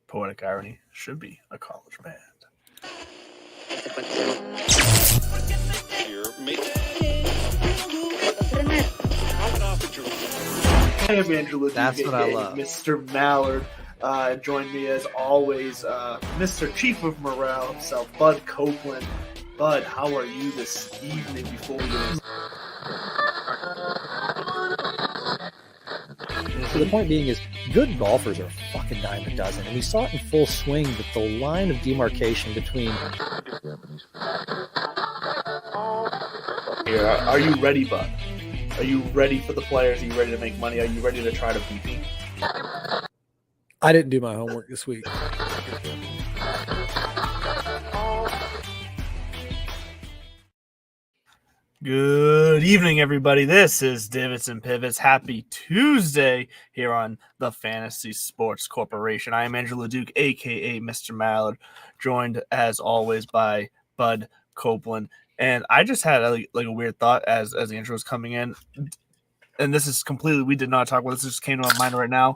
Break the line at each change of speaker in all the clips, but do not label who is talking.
Poetic irony should be a college band. I am Andrew.
That's what I love.
Mr. Mallard. Join me as always, Mr. Chief of Morale himself, Bud Copeland. Bud, how are you this evening before we get
So the point being is, good golfers are a fucking dime a dozen, and we saw it in full swing with the line of demarcation between.
Are you ready, Bud? Are you ready for the players? Are you ready to make money? Are you ready to try to beat me?
I didn't do my homework this week.
Good evening, everybody. This is Divots and Pivots. Happy Tuesday here on the Fantasy Sports Corporation. I am Andrew LeDuc, a.k.a. Mr. Mallard, joined as always by Bud Copeland. And I just had a weird thought as the intro was coming in. And this is completely, we did not talk about this. Just came to my mind right now.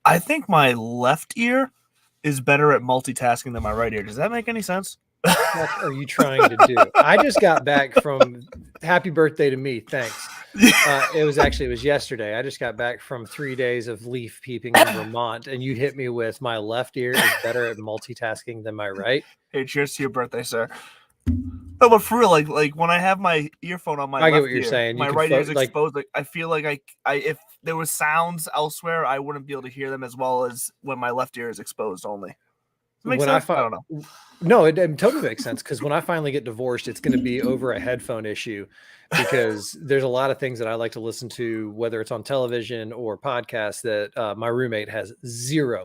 I think my left ear is better at multitasking than my right ear. Does that make any sense?
What are you trying to do? I just got back from happy birthday to me. Thanks. It was yesterday. I just got back from 3 days of leaf peeping in Vermont, and you hit me with my left ear is better at multitasking than my right.
Hey, cheers to your birthday, sir. No, but for real, like when I have my earphone on my
I get
left
what you're
ear,
saying.
My right ear is exposed. Like I feel like I if there was sounds elsewhere, I wouldn't be able to hear them as well as when my left ear is exposed only. Makes sense? I don't know.
No, it totally makes sense, because when I finally get divorced, it's going to be over a headphone issue, because there's a lot of things that I like to listen to, whether it's on television or podcasts, that my roommate has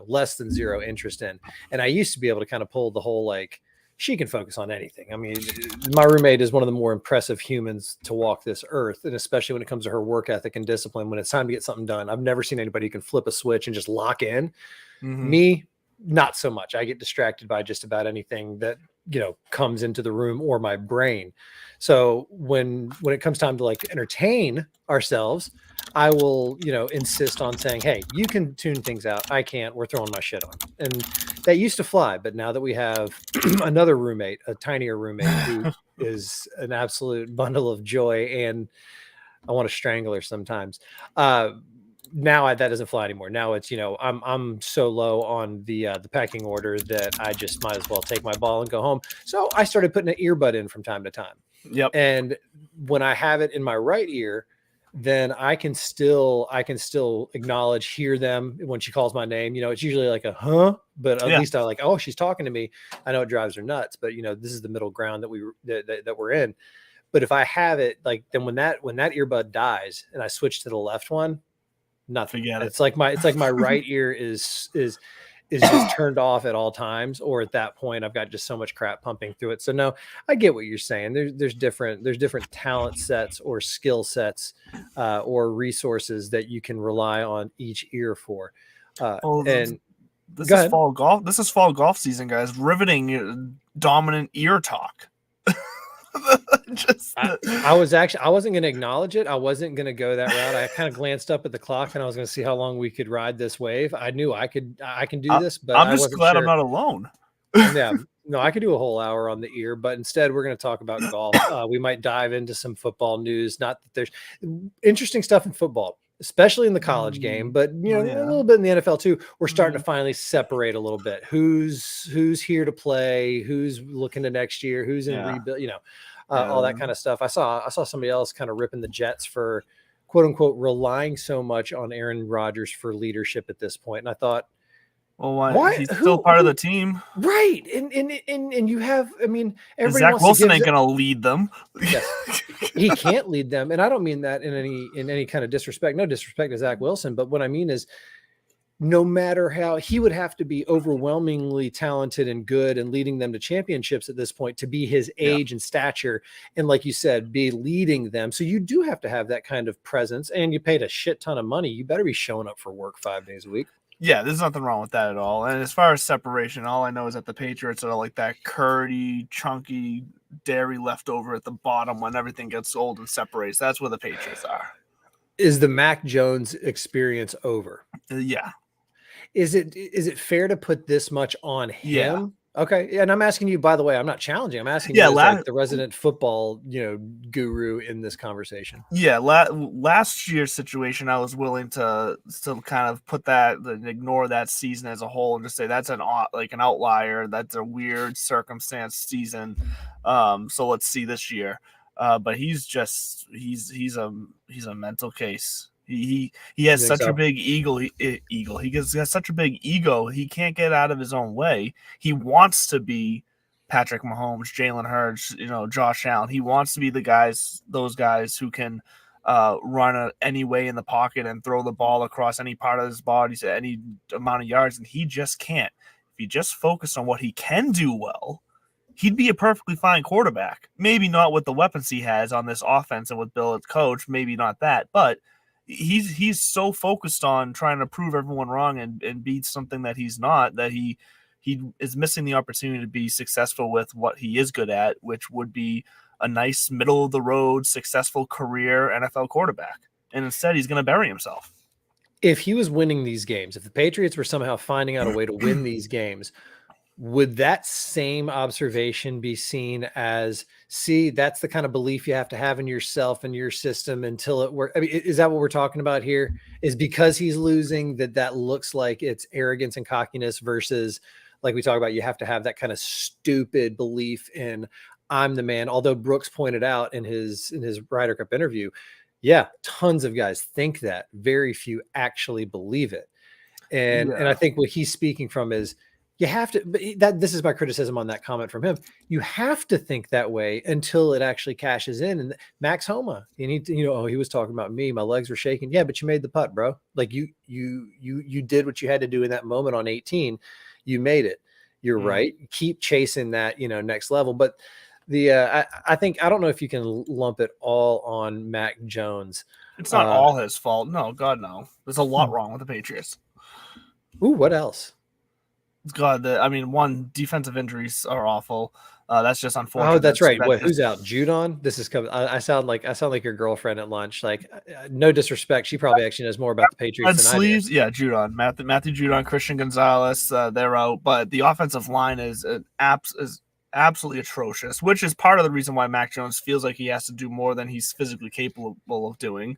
less than zero interest in. And I used to be able to kind of pull the whole, like, she can focus on anything. I mean, my roommate is one of the more impressive humans to walk this earth, and especially when it comes to her work ethic and discipline, when it's time to get something done. I've never seen anybody who can flip a switch and just lock in. Mm-hmm. Me, not so much. I get distracted by just about anything that, comes into the room or my brain. So when it comes time to like entertain ourselves, I will, insist on saying, hey, you can tune things out. I can't. We're throwing my shit on. And that used to fly. But now that we have another roommate, a tinier roommate who is an absolute bundle of joy, and I want to strangle her sometimes. Now that doesn't fly anymore. Now it's, I'm so low on the pecking order that I just might as well take my ball and go home. So I started putting an earbud in from time to time.
Yep.
And when I have it in my right ear, then I can still acknowledge, hear them when she calls my name. It's usually like a huh, but at least I like, oh, she's talking to me. I know it drives her nuts, but this is the middle ground that we're in. But if I have it, like, then when that earbud dies and I switch to the left one, nothing.
Forget it.
It's like my right ear is just turned off at all times, or at that point I've got just so much crap pumping through it. So no, I get what you're saying. There's different talent sets or skill sets or resources that you can rely on each ear for.
This is fall golf. This is fall golf season, guys. Riveting, dominant ear talk.
I wasn't going to acknowledge it. I wasn't going to go that route. I kind of glanced up at the clock, and I was going to see how long we could ride this wave. I knew I can do this, but
I'm just glad I'm not alone.
Yeah, no, I could do a whole hour on the ear, but instead we're going to talk about golf. We might dive into some football news. Not that there's interesting stuff in football, especially in the college game, but a little bit in the NFL too. We're starting to finally separate a little bit. Who's here to play? Who's looking to next year? Who's in rebuild? All that kind of stuff. I saw somebody else kind of ripping the Jets for, quote unquote, relying so much on Aaron Rodgers for leadership at this point. And I thought,
well, why? He's still part of the team,
right? And you have, I mean,
Zach Wilson ain't gonna lead them.
Yes, he can't lead them, and I don't mean that in any kind of disrespect. No disrespect to Zach Wilson, but what I mean is, no matter how, he would have to be overwhelmingly talented and good and leading them to championships at this point to be his age and stature. And like you said, be leading them. So you do have to have that kind of presence, and you paid a shit ton of money. You better be showing up for work 5 days a week.
Yeah, there's nothing wrong with that at all. And as far as separation, all I know is that the Patriots are like that curdy, chunky dairy leftover at the bottom when everything gets old and separates. That's where the Patriots are.
Is the Mac Jones experience over?
Yeah.
Is it fair to put this much on him?
Yeah.
Okay. And I'm asking you, by the way, I'm not challenging. I'm asking
Yeah,
you as like the resident football, guru in this conversation.
Yeah, last year's situation, I was willing to kind of put that and ignore that season as a whole and just say that's an outlier. That's a weird circumstance season. So let's see this year. But he's a mental case. He has such a big ego. He has such a big ego. He can't get out of his own way. He wants to be Patrick Mahomes, Jalen Hurts, Josh Allen. He wants to be those guys who can run any way in the pocket and throw the ball across any part of his body to any amount of yards, and he just can't. If he just focused on what he can do well, he'd be a perfectly fine quarterback. Maybe not with the weapons he has on this offense and with Bill as coach, maybe not that, but he's so focused on trying to prove everyone wrong and be something that he's not, that he is missing the opportunity to be successful with what he is good at, which would be a nice middle of the road, successful career NFL quarterback. And instead he's going to bury himself.
If he was winning these games, if the Patriots were somehow finding out a way to win these games, would that same observation be seen as, see, that's the kind of belief you have to have in yourself and your system until it works? I mean, is that what we're talking about here? Is because he's losing that looks like it's arrogance and cockiness versus, like we talk about, you have to have that kind of stupid belief in I'm the man. Although Brooks pointed out in his Ryder Cup interview, yeah, tons of guys think that. Very few actually believe it. And I think what he's speaking from is, you have to, this is my criticism on that comment from him. You have to think that way until it actually cashes in. And Max Homa, he was talking about me, my legs were shaking. Yeah, but you made the putt, bro. Like you did what you had to do in that moment on 18. You made it. You're right. Keep chasing that, next level. But I think, I don't know if you can lump it all on Mac Jones.
It's not all his fault. No, God, no. There's a lot wrong with the Patriots.
Ooh, what else?
God, one, defensive injuries are awful. That's just unfortunate.
Oh, that's right. Who's out? Judon? This is coming. I sound like your girlfriend at lunch. Like, no disrespect, she probably actually knows more about the Patriots than
sleeves,
I do.
Yeah, Judon, Matthew Judon, Christian Gonzalez, they're out. But the offensive line is absolutely atrocious, which is part of the reason why Mac Jones feels like he has to do more than he's physically capable of doing.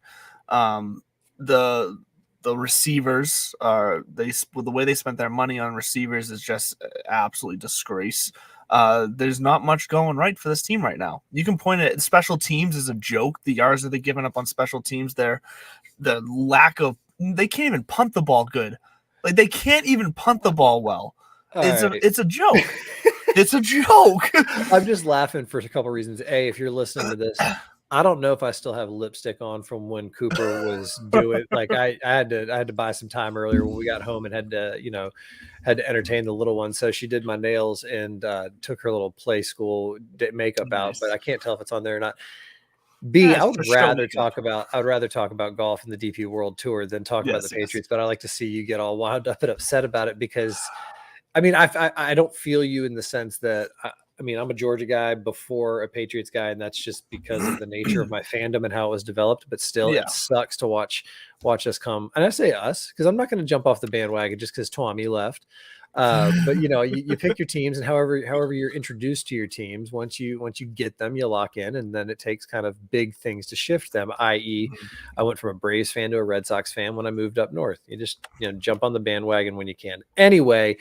The receivers the way they spent their money on receivers is just absolutely disgrace. There's not much going right for this team right now. You can point at special teams as a joke. The yards that they're giving up on special teams, the lack of, they can't even punt the ball good. Like, they can't even punt the ball well. It's a joke. It's a joke.
I'm just laughing for a couple of reasons. A, if you're listening to this, I don't know if I still have lipstick on from when Cooper was doing, like, I had to buy some time earlier when we got home and had to entertain the little one. So she did my nails and took her little play school makeup out, but I can't tell if it's on there or not. B, I would rather talk about golf and the DP World Tour than talk about the Patriots, but I like to see you get all wound up and upset about it because, I don't feel you in the sense that, I'm a Georgia guy before a Patriots guy, and that's just because of the nature of my fandom and how it was developed. But still, it sucks to watch us come. And I say us because I'm not going to jump off the bandwagon just because Tommy left. But you pick your teams, and however you're introduced to your teams, once you get them, you lock in, and then it takes kind of big things to shift them. I.e., I went from a Braves fan to a Red Sox fan when I moved up north. You just jump on the bandwagon when you can. Anyway.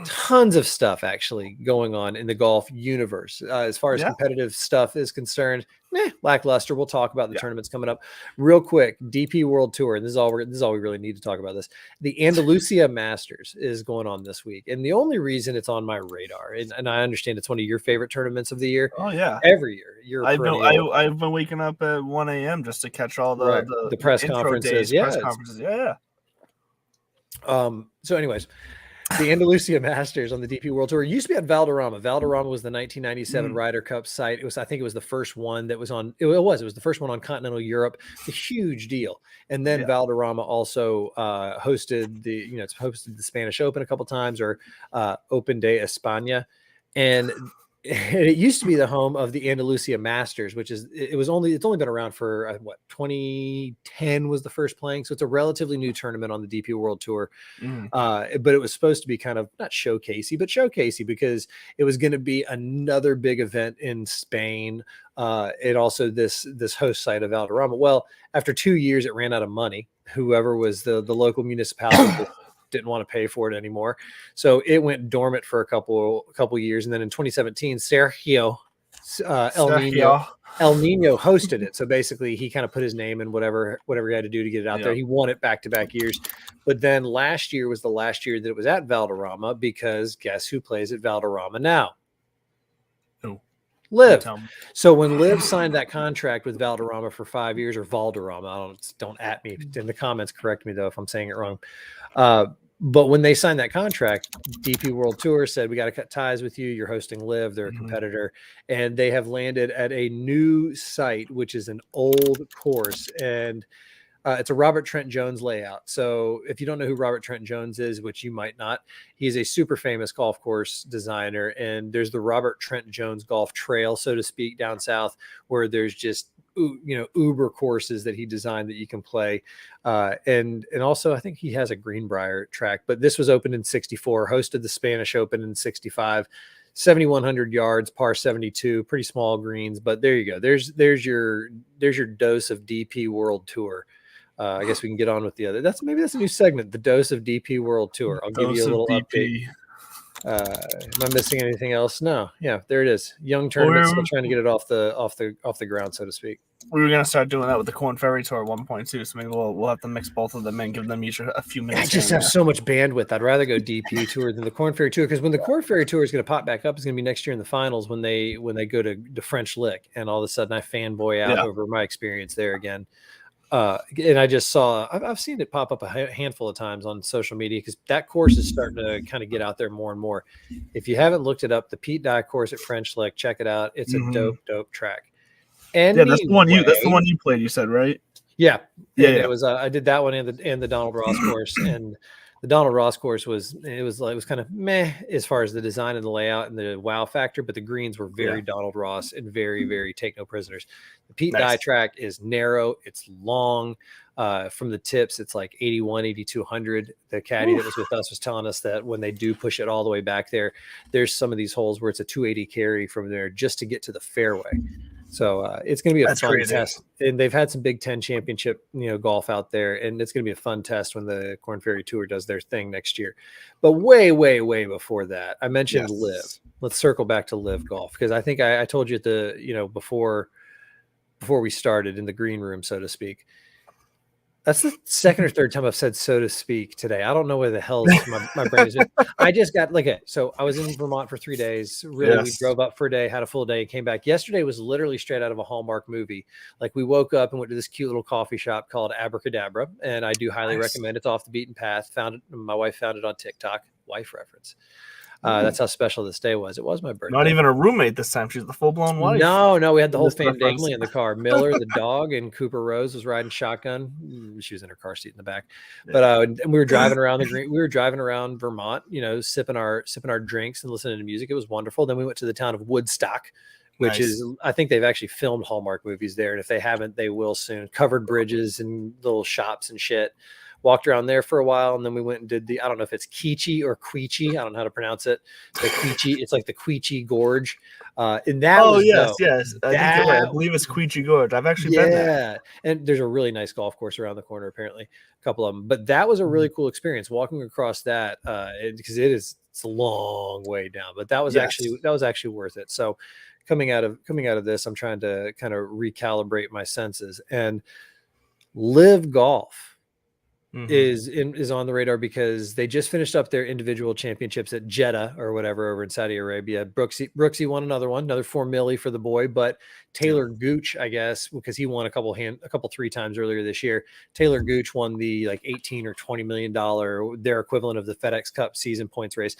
Tons of stuff actually going on in the golf universe as far as competitive stuff is concerned. Lackluster. We'll talk about the tournaments coming up real quick. DP World Tour, and this is all we really need to talk about. This, the Andalusia Masters is going on this week, and the only reason it's on my radar, and I understand it's one of your favorite tournaments of the year.
Oh yeah,
every year.
I've been waking up at 1 a.m. just to catch all the
press conferences.
Press conferences. Yeah.
So, anyways. The Andalusia Masters on the DP World Tour used to be at Valderrama. Valderrama was the 1997 Ryder Cup site. I think it was the first one that was on. It was the first one on continental Europe. It's a huge deal. And then Valderrama also hosted it's hosted the Spanish Open a couple times, or Open de España. And And it used to be the home of the Andalusia Masters, which is it's only been around for 2010 was the first playing, so it's a relatively new tournament on the DP World Tour. But it was supposed to be kind of not showcasey, but showcasey because it was going to be another big event in Spain. It also this host site of Valderrama. Well, after 2 years, it ran out of money. Whoever was the local municipality didn't want to pay for it anymore, so it went dormant for a couple years, and then in 2017, Sergio El Nino hosted it. So basically, he kind of put his name in whatever he had to do to get it out there. He won it back-to-back years, but then last year was the last year that it was at Valderrama because guess who plays at Valderrama now? LIV. So when LIV signed that contract with Valderrama for 5 years, or Valderrama, don't at me in the comments, correct me though if I'm saying it wrong. But when they signed that contract, DP World Tour said, we got to cut ties with you. You're hosting LIV. They're a competitor. And they have landed at a new site, which is an old course. And it's a Robert Trent Jones layout. So if you don't know who Robert Trent Jones is, which you might not, he's a super famous golf course designer. And there's the Robert Trent Jones Golf Trail, so to speak, down south, where there's just uber courses that he designed that you can play. And also I think he has a Greenbrier track, but this was opened in 64, hosted the Spanish Open in 65, 7,100 yards, par 72, pretty small greens, but there you go. There's your dose of DP World Tour. I guess we can get on with the other. Maybe that's a new segment, the dose of DP World Tour. I'll give you a little update. Am I missing anything else? No. Yeah, there it is. Young tournament, still trying to get it off the ground, so to speak.
We were gonna start doing that with the Corn Ferry Tour at 1.2, so maybe we'll have to mix both of them and give them each a few minutes.
I just have so much bandwidth. I'd rather go DP Tour than the Corn Ferry Tour, because when the Corn Ferry Tour is going to pop back up, it's going to be next year in the finals when they go to the French Lick, and all of a sudden I fanboy out over my experience there again. And I just saw, I've seen it pop up a handful of times on social media because that course is starting to kind of get out there more and more. If you haven't looked it up, the Pete Dye course at French Lick, check it out. It's a dope track. And
yeah, that's the one you played. You said, right?
Yeah. It was. I did that one and the Donald Ross course, and the Donald Ross course was kind of meh as far as the design and the layout and the wow factor, but the greens were very Donald Ross and very, very take no prisoners. The Pete Dye track is narrow, it's long. From the tips, it's like 81, 8,200. The caddy that was with us was telling us that when they do push it all the way back there's some of these holes where it's a 280 carry from there just to get to the fairway. So it's going to be a fun test. And they've had some Big Ten championship, golf out there, and it's going to be a fun test when the Corn Ferry Tour does their thing next year. But way, way, way before that, I mentioned LIV. Let's circle back to LIV golf, because I think I told you at the, before we started in the green room, so to speak. That's the second or third time I've said so to speak today. I don't know where the hell my brain is. I just got so I was in Vermont for 3 days. Really, we drove up for a day, had a full day, came back. Yesterday was literally straight out of a Hallmark movie. Like, we woke up and went to this cute little coffee shop called Abracadabra, and I do highly recommend it. It's off the beaten path. My wife found it on TikTok. Wife reference. That's how special this day was. It was my birthday.
Not even a roommate this time. She's the full-blown wife.
No, we had the whole family in the car. Miller, the dog, and Cooper Rose was riding shotgun. She was in her car seat in the back. But and we were driving around we were driving around Vermont, sipping our drinks and listening to music. It was wonderful. Then we went to the town of Woodstock, which is, I think they've actually filmed Hallmark movies there, and if they haven't, they will soon. Covered bridges and little shops and shit. Walked around there for a while, and then we went and did I don't know if it's Quechee or Quechee. I don't know how to pronounce it. The Quechee, it's like the Quechee Gorge. And that
yes. I believe it's Quechee Gorge. I've actually been there.
Yeah. And there's a really nice golf course around the corner, apparently, a couple of them. But that was a really cool experience walking across that, because it's a long way down. But that was actually worth it. So coming out of this, I'm trying to kind of recalibrate my senses, and LIV Golf is on the radar because they just finished up their individual championships at Jeddah or whatever over in Saudi Arabia. Brooksy won another $4 million for the boy, but Taylor Gooch, I guess, because he won a couple 3 times earlier this year. Taylor Gooch won the like $18 or $20 million, their equivalent of the FedEx Cup season points race.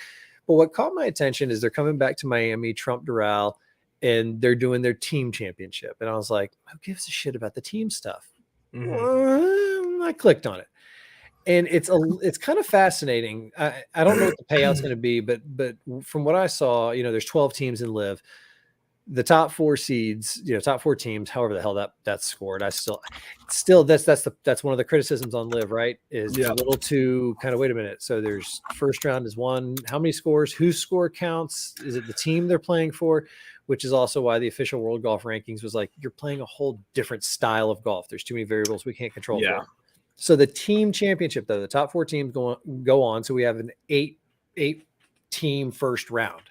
But what caught my attention is they're coming back to Miami, Trump Doral, and they're doing their team championship. And I was like, who gives a shit about the team stuff? I clicked on it. And it's kind of fascinating. I don't know what the payout's going to be, but from what I saw, there's 12 teams in LIV. The top 4 seeds, top 4 teams, however the hell that's scored. I still that's one of the criticisms on LIV, right? Is a little too kind of, wait a minute. So there's first round is one. How many scores? Whose score counts? Is it the team they're playing for? Which is also why the official World Golf Rankings was like, you're playing a whole different style of golf. There's too many variables we can't control. For. So the team championship, though, the top 4 teams go on. So we have an 8 team first round.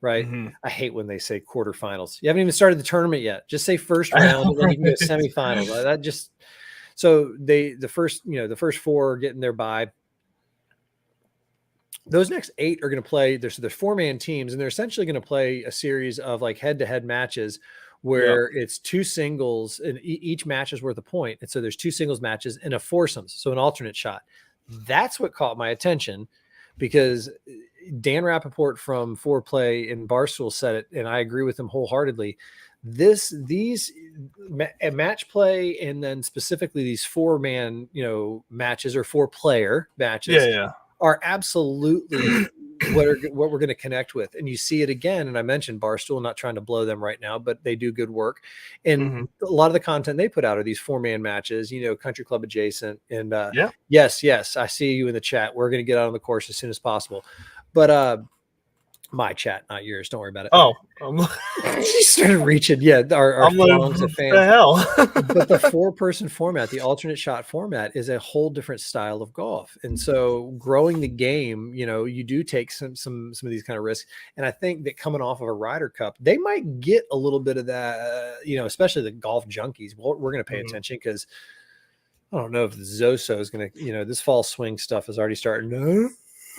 Right. Mm-hmm. I hate when they say quarterfinals. You haven't even started the tournament yet. Just say first round, and then you can go semifinals. That just, so the first 4 are getting their bye. Those next 8 are going to play. There's 4-man teams, and they're essentially going to play a series of like head-to-head matches where it's 2 singles, and each match is worth a point. And so there's 2 singles matches and a foursomes, so an alternate shot. That's what caught my attention, because Dan Rappaport from Foreplay in Barstool said it, and I agree with him wholeheartedly. These match play, and then specifically these 4-man, matches or 4-player matches, are absolutely what we're going to connect with. And you see it again. And I mentioned Barstool, not trying to blow them right now, but they do good work. And a lot of the content they put out are these 4-man matches, country club adjacent. And yes, I see you in the chat. We're going to get out on the course as soon as possible. But my chat, not yours. Don't worry about it.
Oh,
she started reaching. Yeah, our throngs of fans.
The hell?
But the 4-person format, the alternate shot format, is a whole different style of golf. And so, growing the game, you do take some of these kind of risks. And I think that coming off of a Ryder Cup, they might get a little bit of that. Especially the golf junkies. We're going to pay attention, because I don't know if the Zozo is going to. This fall swing stuff is already starting.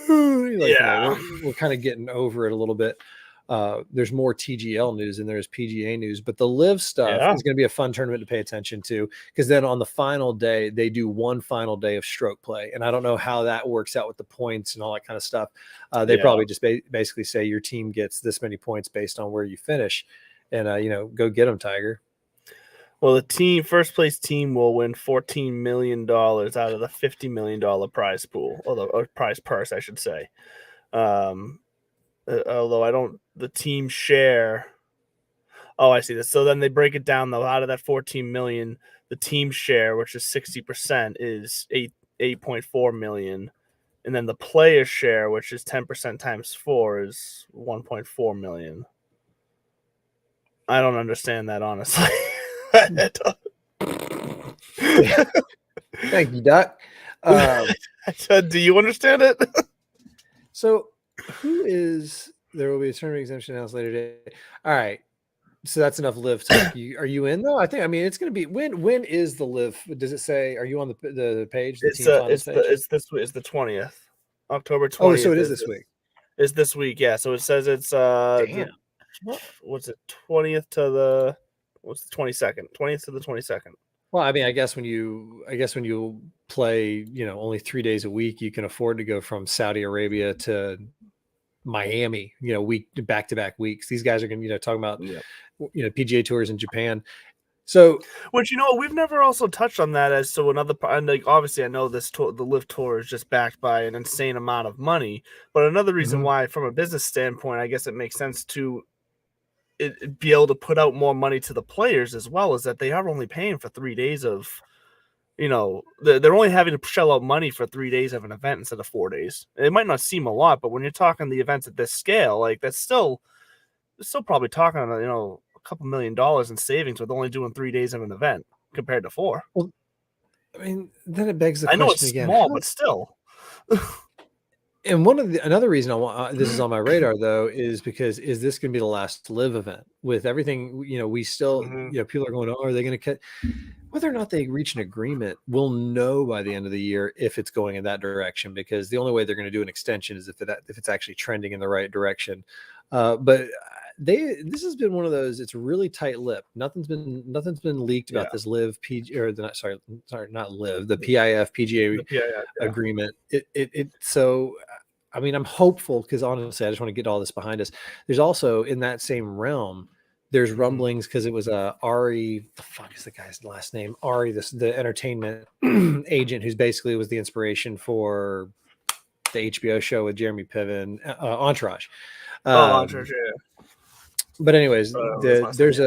We're kind of getting over it a little bit. There's more TGL news than there's PGA news, but the LIV stuff is going to be a fun tournament to pay attention to, because then on the final day, they do one final day of stroke play. And I don't know how that works out with the points and all that kind of stuff. They probably just basically say your team gets this many points based on where you finish, and, go get them, Tiger.
Well, the first place team will win $14 million out of the $50 million prize pool, or prize purse, I should say. Although the team share. Oh, I see this. So then they break it down, though. Out of that $14 million, the team share, which is 60%, is $8.4 million. And then the player share, which is 10% times 4, is $1.4 million. I don't understand that, honestly.
Thank you, Doc.
I said, do you understand it?
So there will be a tournament exemption announced later today. All right. So that's enough LIV talk. Are you in though? It's going to be, when is the LIV? Does it say, are you on the page?
It's the 20th, October 20th.
Oh, so it is this week.
It's this week. Yeah. So it says it's, what's it? 20th to the 22nd, 20th to the 22nd.
Well, I guess when you play, only 3 days a week, you can afford to go from Saudi Arabia to Miami, week back-to-back weeks. These guys are going to talking about, PGA tours in Japan. So,
which, we've never also touched on that as so another, and like, obviously I know this tour, the LIV Tour, is just backed by an insane amount of money, but another reason why, from a business standpoint, I guess it makes sense to be able to put out more money to the players as well, is that they are only paying for 3 days of, they're only having to shell out money for 3 days of an event instead of 4 days. It might not seem a lot, but when you're talking the events at this scale, like that's still probably talking, a couple $1 million in savings with only doing 3 days of an event compared to 4.
Well, then it begs the question again.
I know it's small, but still.
And another reason I want this is on my radar though is because is this going to be the last LIV event with everything? We still people are going, oh, are they going to cut? Whether or not they reach an agreement, we'll know by the end of the year if it's going in that direction, because the only way they're going to do an extension is if it's actually trending in the right direction. But this has been one of those. It's really tight-lipped. Nothing's been leaked about this LIV PG or not LIV, the PIF PGA agreement. So. I'm hopeful, because honestly, I just want to get all this behind us. There's also, in that same realm, there's rumblings because it was Ari. The fuck is the guy's last name? Ari, the entertainment agent, who's basically was the inspiration for the HBO show with Jeremy Piven, Entourage.
Entourage, yeah.
But anyways,
There's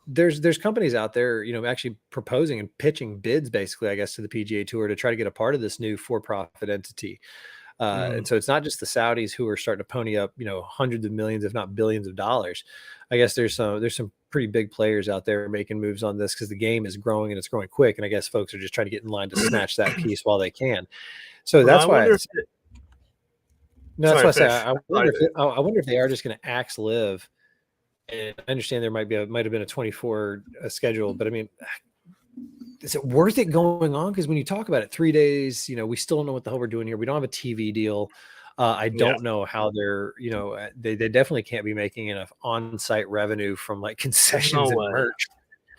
there's companies out there, actually proposing and pitching bids, basically, I guess, to the PGA Tour to try to get a part of this new for-profit entity. And so it's not just the Saudis who are starting to pony up, hundreds of millions, if not billions of dollars. I guess there's some pretty big players out there making moves on this because the game is growing and it's growing quick. And I guess folks are just trying to get in line to snatch that piece while they can. So that's why. That's why I say I wonder if they are just going to axe LIV. And I understand there might have been a 24 schedule, but I mean, is it worth it going on? Because when you talk about it, 3 days, we still don't know what the hell we're doing here. We don't have a TV deal. I don't know how they're, they definitely can't be making enough on-site revenue from like concessions and merch.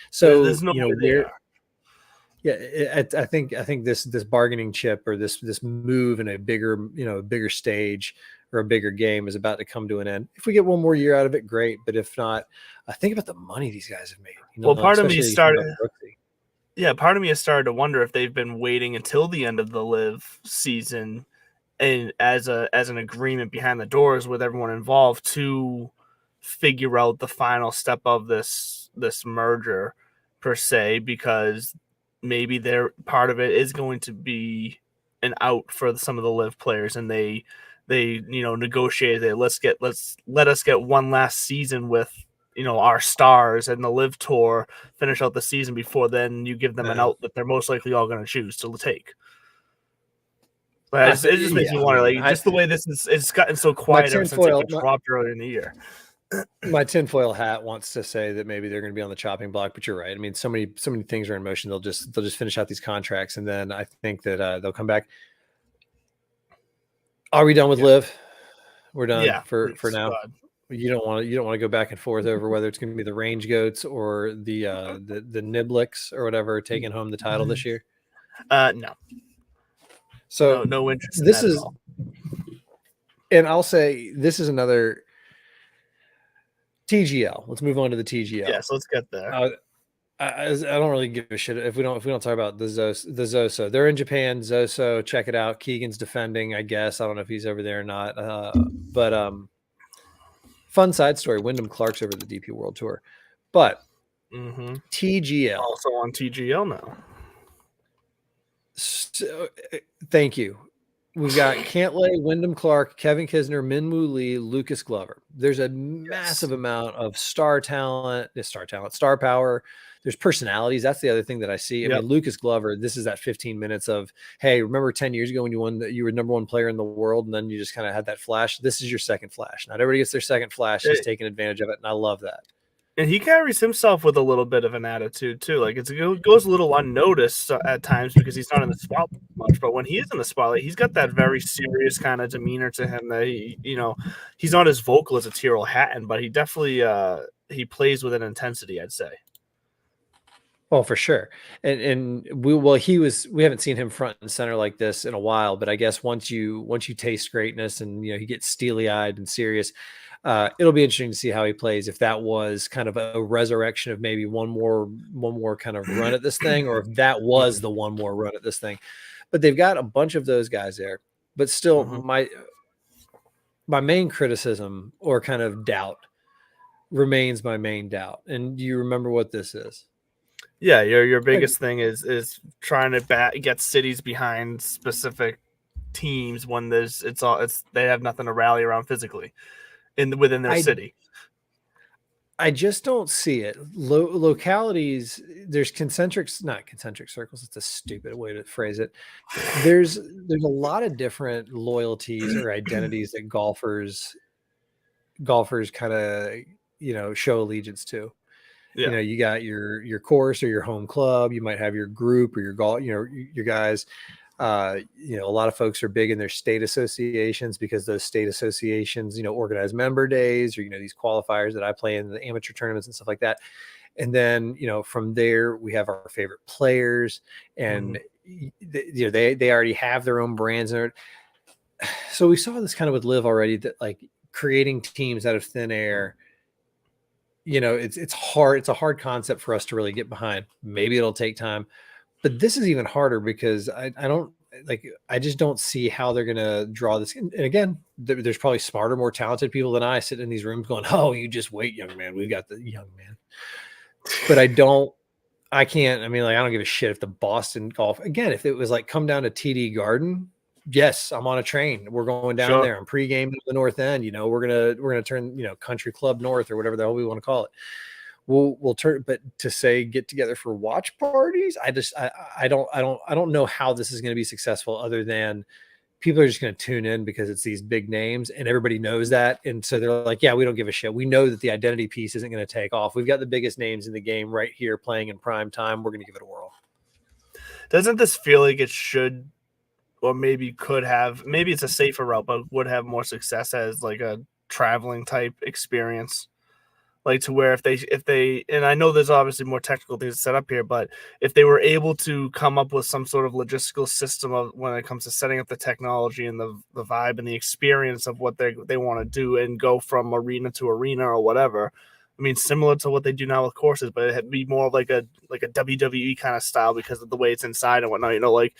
So
there's no way
I think this bargaining chip or this move in a bigger stage or a bigger game is about to come to an end. If we get one more year out of it, great. But if not, I think about the money these guys have made.
Well, part of me has started to wonder if they've been waiting until the end of the LIV season and as an agreement behind the doors with everyone involved to figure out the final step of this merger per se, because maybe their part of it is going to be an out for some of the LIV players, and they negotiated it. Let us get one last season with our stars and the LIV tour, finish out the season before then you give them an out that they're most likely all going to choose to take. But it just makes me wonder, just the way it's gotten so quiet ever since it dropped earlier in the year.
My tinfoil hat wants to say that maybe they're going to be on the chopping block, but you're right. I mean, so many things are in motion. They'll just finish out these contracts, and then I think that they'll come back. Are we done with LIV? We're done for now. God. You don't want to go back and forth over whether it's going to be the Range Goats or the Nibliks or whatever taking home the title this year.
No.
So
no interest in that at all.
And I'll say this is another TGL. Let's move on to the TGL.
Yes, let's get there.
I don't really give a shit if we don't talk about the Zozo. They're in Japan. Zozo, check it out. Keegan's defending, I guess. I don't know if he's over there or not. But fun side story: Wyndham Clark's over the DP World Tour, but TGL
also on TGL now.
So, thank you. We've got Cantlay, Wyndham Clark, Kevin Kisner, Minwoo Lee, Lucas Glover. There's a massive amount of star talent, star power. There's personalities. That's the other thing that I see. I mean, Lucas Glover, this is that 15 minutes of, hey, remember 10 years ago when you were number one player in the world and then you just kind of had that flash? This is your second flash. Not everybody gets their second flash. He's taking advantage of it, and I love that.
And he carries himself with a little bit of an attitude, too. Like, it goes a little unnoticed at times because he's not in the spotlight much. But when he is in the spotlight, he's got that very serious kind of demeanor to him that he's not as vocal as a Tyrrell Hatton, but he definitely he plays with an intensity, I'd say.
Oh, for sure. And we haven't seen him front and center like this in a while, but I guess once you taste greatness and he gets steely-eyed and serious, it'll be interesting to see how he plays. If that was kind of a resurrection of maybe one more kind of run at this thing, or if that was the one more run at this thing. But they've got a bunch of those guys there. But still, my main criticism or kind of doubt remains my main doubt. And do you remember what this is?
Yeah, your biggest thing is trying to get cities behind specific teams when they have nothing to rally around physically within their city.
I just don't see it. Localities, there's not concentric circles. It's a stupid way to phrase it. There's a lot of different loyalties or identities that golfers kind of show allegiance to.
Yeah.
You got your course or your home club. You might have your group or your golf. Your guys. A lot of folks are big in their state associations because those state associations, organize member days or, these qualifiers that I play in the amateur tournaments and stuff like that. And then, from there, we have our favorite players and, they already have their own brands. So we saw this kind of with LIV already, that like creating teams out of thin air it's hard. It's a hard concept for us to really get behind. Maybe it'll take time, but this is even harder because I just don't see how they're going to draw this. And again, there's probably smarter, more talented people than I sitting in these rooms going, "Oh, you just wait, young man. We've got the young man." But I can't. I mean, like, I don't give a shit if the Boston golf, again, if it was like come down to TD Garden, yes, I'm on a train. We're going down there. I'm pre-gaming to the North End. We're gonna turn, Country Club North or whatever the hell we want to call it. We'll turn, but to say get together for watch parties, I don't know how this is going to be successful other than people are just going to tune in because it's these big names and everybody knows that. And so they're like, yeah, we don't give a shit. We know that the identity piece isn't going to take off. We've got the biggest names in the game right here playing in prime time. We're going to give it a whirl.
Doesn't this feel like it should, or maybe could have, maybe it's a safer route, but would have more success as like a traveling type experience? Like, to where if they, and I know there's obviously more technical things set up here, but if they were able to come up with some sort of logistical system of when it comes to setting up the technology and the vibe and the experience of what they want to do and go from arena to arena or whatever. I mean, similar to what they do now with courses, but it'd be more like a WWE kind of style because of the way it's inside and whatnot. Like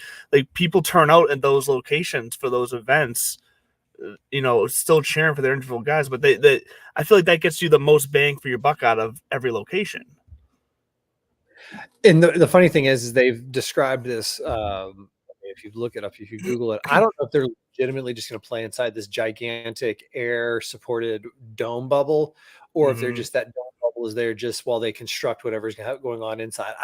people turn out at those locations for those events, still cheering for their individual guys, but they I feel like that gets you the most bang for your buck out of every location.
And the funny thing is they've described this. If you look it up, if you Google it, I don't know if they're legitimately just going to play inside this gigantic air supported dome bubble, or if they're just, that dome bubble is there just while they construct whatever's going on inside.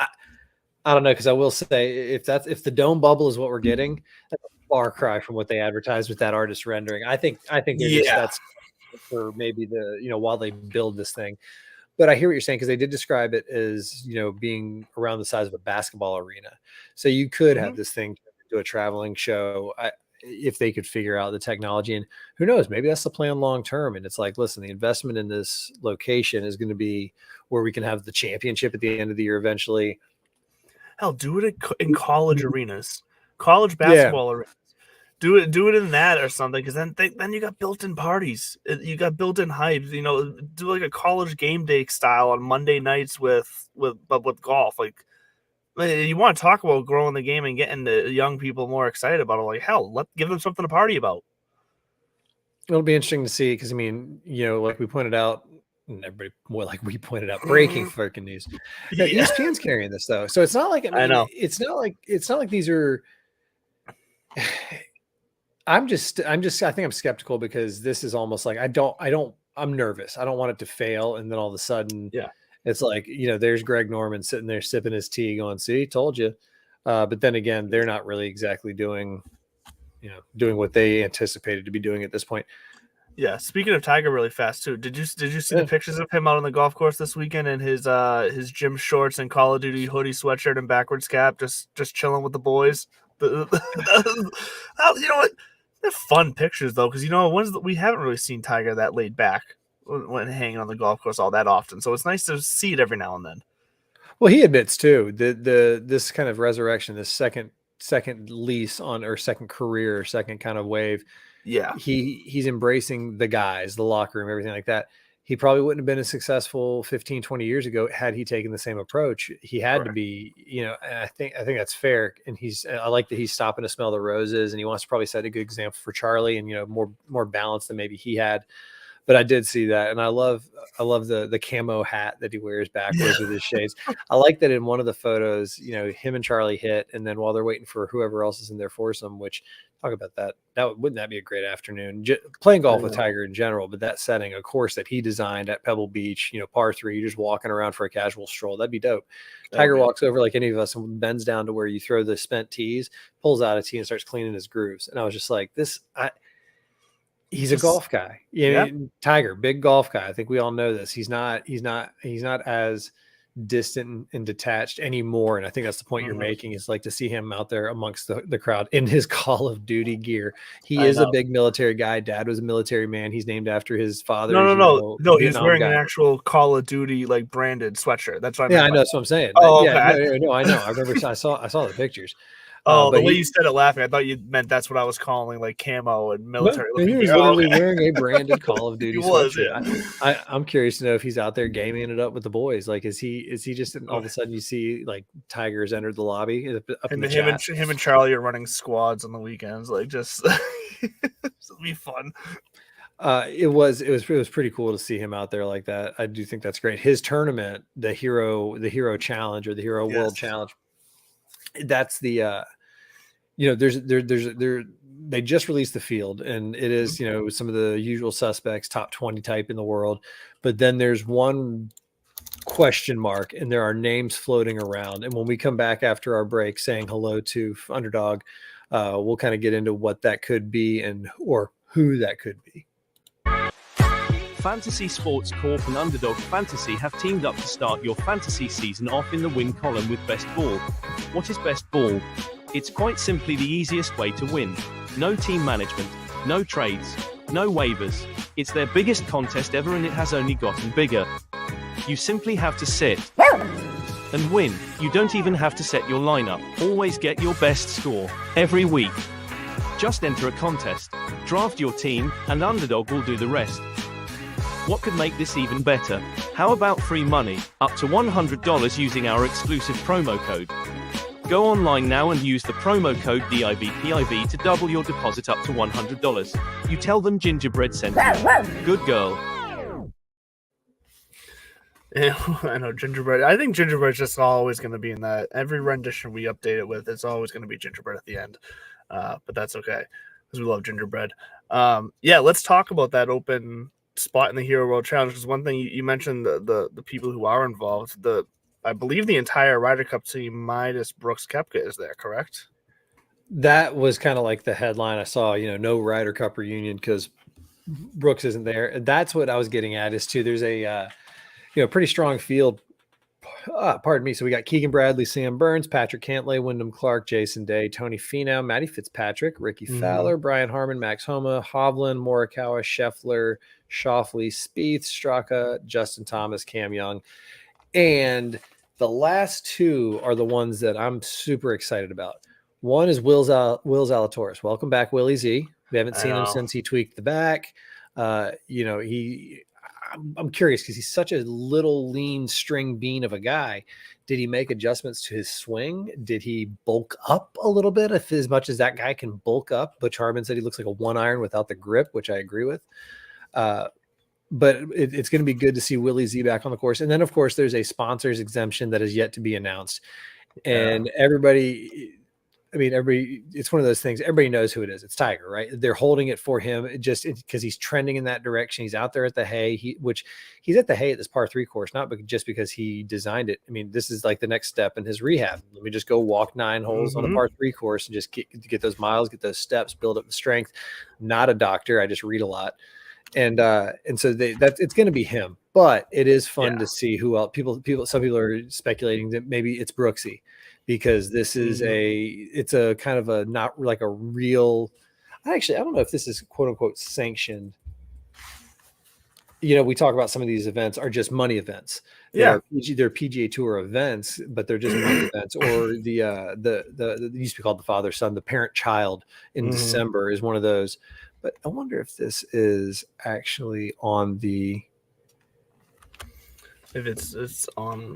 I don't know, because I will say if the dome bubble is what we're getting, that's a far cry from what they advertised with that artist rendering. I think that's for maybe while they build this thing. But I hear what you're saying, because they did describe it as being around the size of a basketball arena. So you could have this thing do a traveling show if they could figure out the technology. And who knows, maybe that's the plan long term. And it's like, listen, the investment in this location is going to be where we can have the championship at the end of the year eventually.
Hell, do it in college arenas, college basketball arenas. Do it in that or something, because then you got built-in parties, you got built-in hype. Do like a college game day style on Monday nights with golf. Like, you want to talk about growing the game and getting the young people more excited about it. Like, hell, give them something to party about.
It'll be interesting to see, because I mean, like we pointed out, and everybody more like we pointed out, breaking freaking news. ESPN's carrying this though, so it's not like I know it's not like these are. I think I'm skeptical, because this is almost like I'm nervous. I don't want it to fail, and then all of a sudden, it's like, there's Greg Norman sitting there sipping his tea going, "See, told you." But then again, they're not really exactly doing what they anticipated to be doing at this point.
Yeah. Speaking of Tiger, really fast too. Did you see the pictures of him out on the golf course this weekend in his gym shorts and Call of Duty hoodie, sweatshirt, and backwards cap, just chilling with the boys? You know what? They're fun pictures though, because we haven't really seen Tiger that laid back when hanging on the golf course all that often. So it's nice to see it every now and then.
Well, he admits too this kind of resurrection, this second lease on, or second career, or second kind of wave.
Yeah,
he's embracing the guys, the locker room, everything like that. He probably wouldn't have been as successful 15, 20 years ago had he taken the same approach. He had to be, and I think that's fair. And I like that he's stopping to smell the roses, and he wants to probably set a good example for Charlie, and more balance than maybe he had. But I did see that, and I love the camo hat that he wears backwards with his shades. I like that in one of the photos, him and Charlie hit, and then while they're waiting for whoever else is in their foursome, which, talk about that. Wouldn't that be a great afternoon? Playing golf with Tiger in general, but that setting, a course that he designed at Pebble Beach, par 3, just walking around for a casual stroll, that'd be dope. Tiger walks over like any of us and bends down to where you throw the spent tees, pulls out a tee and starts cleaning his grooves. And I was just like, he's a golf guy. Tiger, big golf guy. I think we all know this. He's not as distant and detached anymore. And I think that's the point you're making, is like to see him out there amongst the crowd in his Call of Duty gear. He is a big military guy. Dad was a military man. He's named after his father.
No. He's wearing an actual Call of Duty branded sweatshirt. That's what I mean.
I know. That's what I'm saying.
Oh, okay.
No, I know. I remember. I saw the pictures.
Oh,
But
the way you said it laughing, I thought you meant that's what I was calling like camo and military.
no, he was literally wearing a branded Call of Duty sweatshirt.
Yeah.
I'm curious to know if he's out there gaming it up with the boys. Like, is he just all of a sudden you see like Tigers entered the lobby up in the chat?
Him and Charlie are running squads on the weekends, like just it'll be fun.
It was pretty cool to see him out there like that. I do think that's great. His tournament, the Hero Challenge or the Hero World Challenge, that's the they just released the field, and it is some of the usual suspects, top 20 type in the world, but then there's one question mark, and there are names floating around. And when we come back after our break, saying hello to Underdog, we'll kind of get into what that could be or who that could be.
Fantasy Sports Corp and Underdog Fantasy have teamed up to start your fantasy season off in the win column with Best Ball. What is Best Ball? It's quite simply the easiest way to win. No team management, no trades, no waivers. It's their biggest contest ever, and it has only gotten bigger. You simply have to sit and win. You don't even have to set your lineup. Always get your best score every week. Just enter a contest, draft your team, and Underdog will do the rest. What could make this even better? How about free money, up to $100 using our exclusive promo code? Go online now and use the promo code DIVPIV to double your deposit up to $100. You tell them Gingerbread sent you. Good girl.
Yeah, I know Gingerbread. I think Gingerbread's just always going to be in that. Every rendition we update it with, it's always going to be Gingerbread at the end. But that's okay because we love Gingerbread. Let's talk about that open spot in the Hero World Challenge, because one thing you mentioned the people who are involved, I believe the entire Ryder Cup team minus Brooks Koepka is there, correct?
That was kind of like the headline I saw, no Ryder Cup reunion because Brooks isn't there. That's what I was getting at is too, there's a pretty strong field. Pardon me. So we got Keegan Bradley, Sam Burns, Patrick Cantlay, Wyndham Clark, Jason Day, Tony Finau, Matty Fitzpatrick, Ricky Fowler, Brian Harmon, Max Homa, Hovland, Morikawa, Scheffler, Schauffele, Spieth, Straka, Justin Thomas, Cam Young. And the last two are the ones that I'm super excited about. One is Will Zalatoris. Welcome back, Willie Z. We haven't seen him since he tweaked the back. I'm curious because he's such a little lean string bean of a guy. Did he make adjustments to his swing? Did he bulk up a little bit? If as much as that guy can bulk up, Butch Harmon said he looks like a 1-iron without the grip, which I agree with. But it's going to be good to see Willie Z back on the course. And then, of course, there's a sponsors exemption that is yet to be announced. And it's one of those things. Everybody knows who it is. It's Tiger, right? They're holding it for him just because he's trending in that direction. He's out there at the Hay, he's at the Hay at this par 3 course, not just because he designed it. I mean, this is like the next step in his rehab. Let me just go walk 9 holes on a par 3 course and just get those miles, get those steps, build up the strength. Not a doctor. I just read a lot. And so it's going to be him, but it is fun to see who else. Some people are speculating that maybe it's Brooksy, because this is it's a kind of a not like a real. I don't know if this is quote unquote sanctioned. We talk about some of these events are just money events. They're PGA Tour events, but they're just money events. Or the used to be called the father son, the parent child in December is one of those. But I wonder if this is actually on the.
If it's on.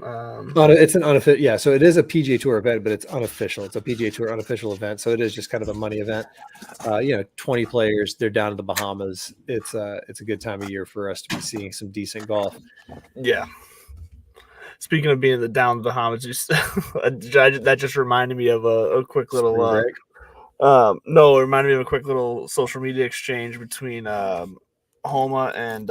It's an unofficial. Yeah, so it is a PGA Tour event, but it's unofficial. It's a PGA Tour unofficial event, so it is just kind of a money event. 20 players. They're down in the Bahamas. It's a good time of year for us to be seeing some decent golf.
Yeah. Speaking of being down in the Bahamas, that just reminded me of a quick little. No, it reminded me of a quick little social media exchange between Homa and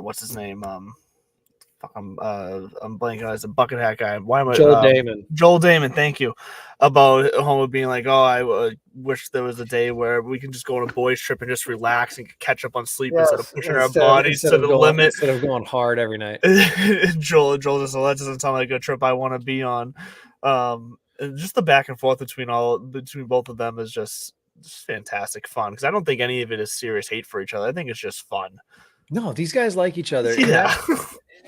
what's his name? I'm blanking on. It's a bucket hat guy. Why am I?
Joel Damon.
Joel Damon. Thank you. About Homa being like, "Oh, I wish there was a day where we can just go on a boys trip and just relax and catch up on sleep instead of pushing our bodies to the limit
instead of going hard every night."
Joel just that doesn't sound like a trip I want to be on. And just the back and forth between both of them is just fantastic fun, because I don't think any of it is serious hate for each other. I think it's just fun.
No, these guys like each other.
Yeah.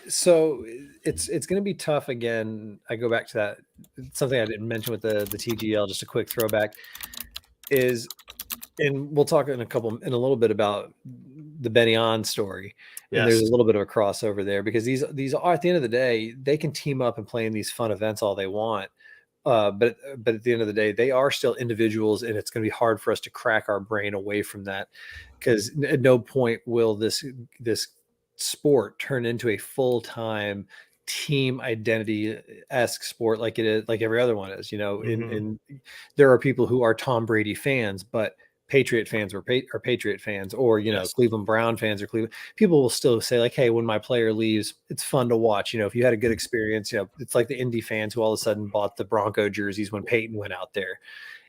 So it's going to be tough again. I go back to that, something I didn't mention with the TGL, just a quick throwback is, and we'll talk in a little bit about the Benny On story. And there's a little bit of a crossover there because these are, at the end of the day, they can team up and play in these fun events all they want. But at the end of the day, they are still individuals, and it's going to be hard for us to crack our brain away from that, because at no point will this sport turn into a full-time team identity-esque sport like it is, like every other one is. And there are people who are Tom Brady fans, but Patriot fans are Patriot fans, or Cleveland Brown fans, or Cleveland people will still say, like, hey, when my player leaves, it's fun to watch. If you had a good experience, it's like the Indy fans who all of a sudden bought the Bronco jerseys when Peyton went out there.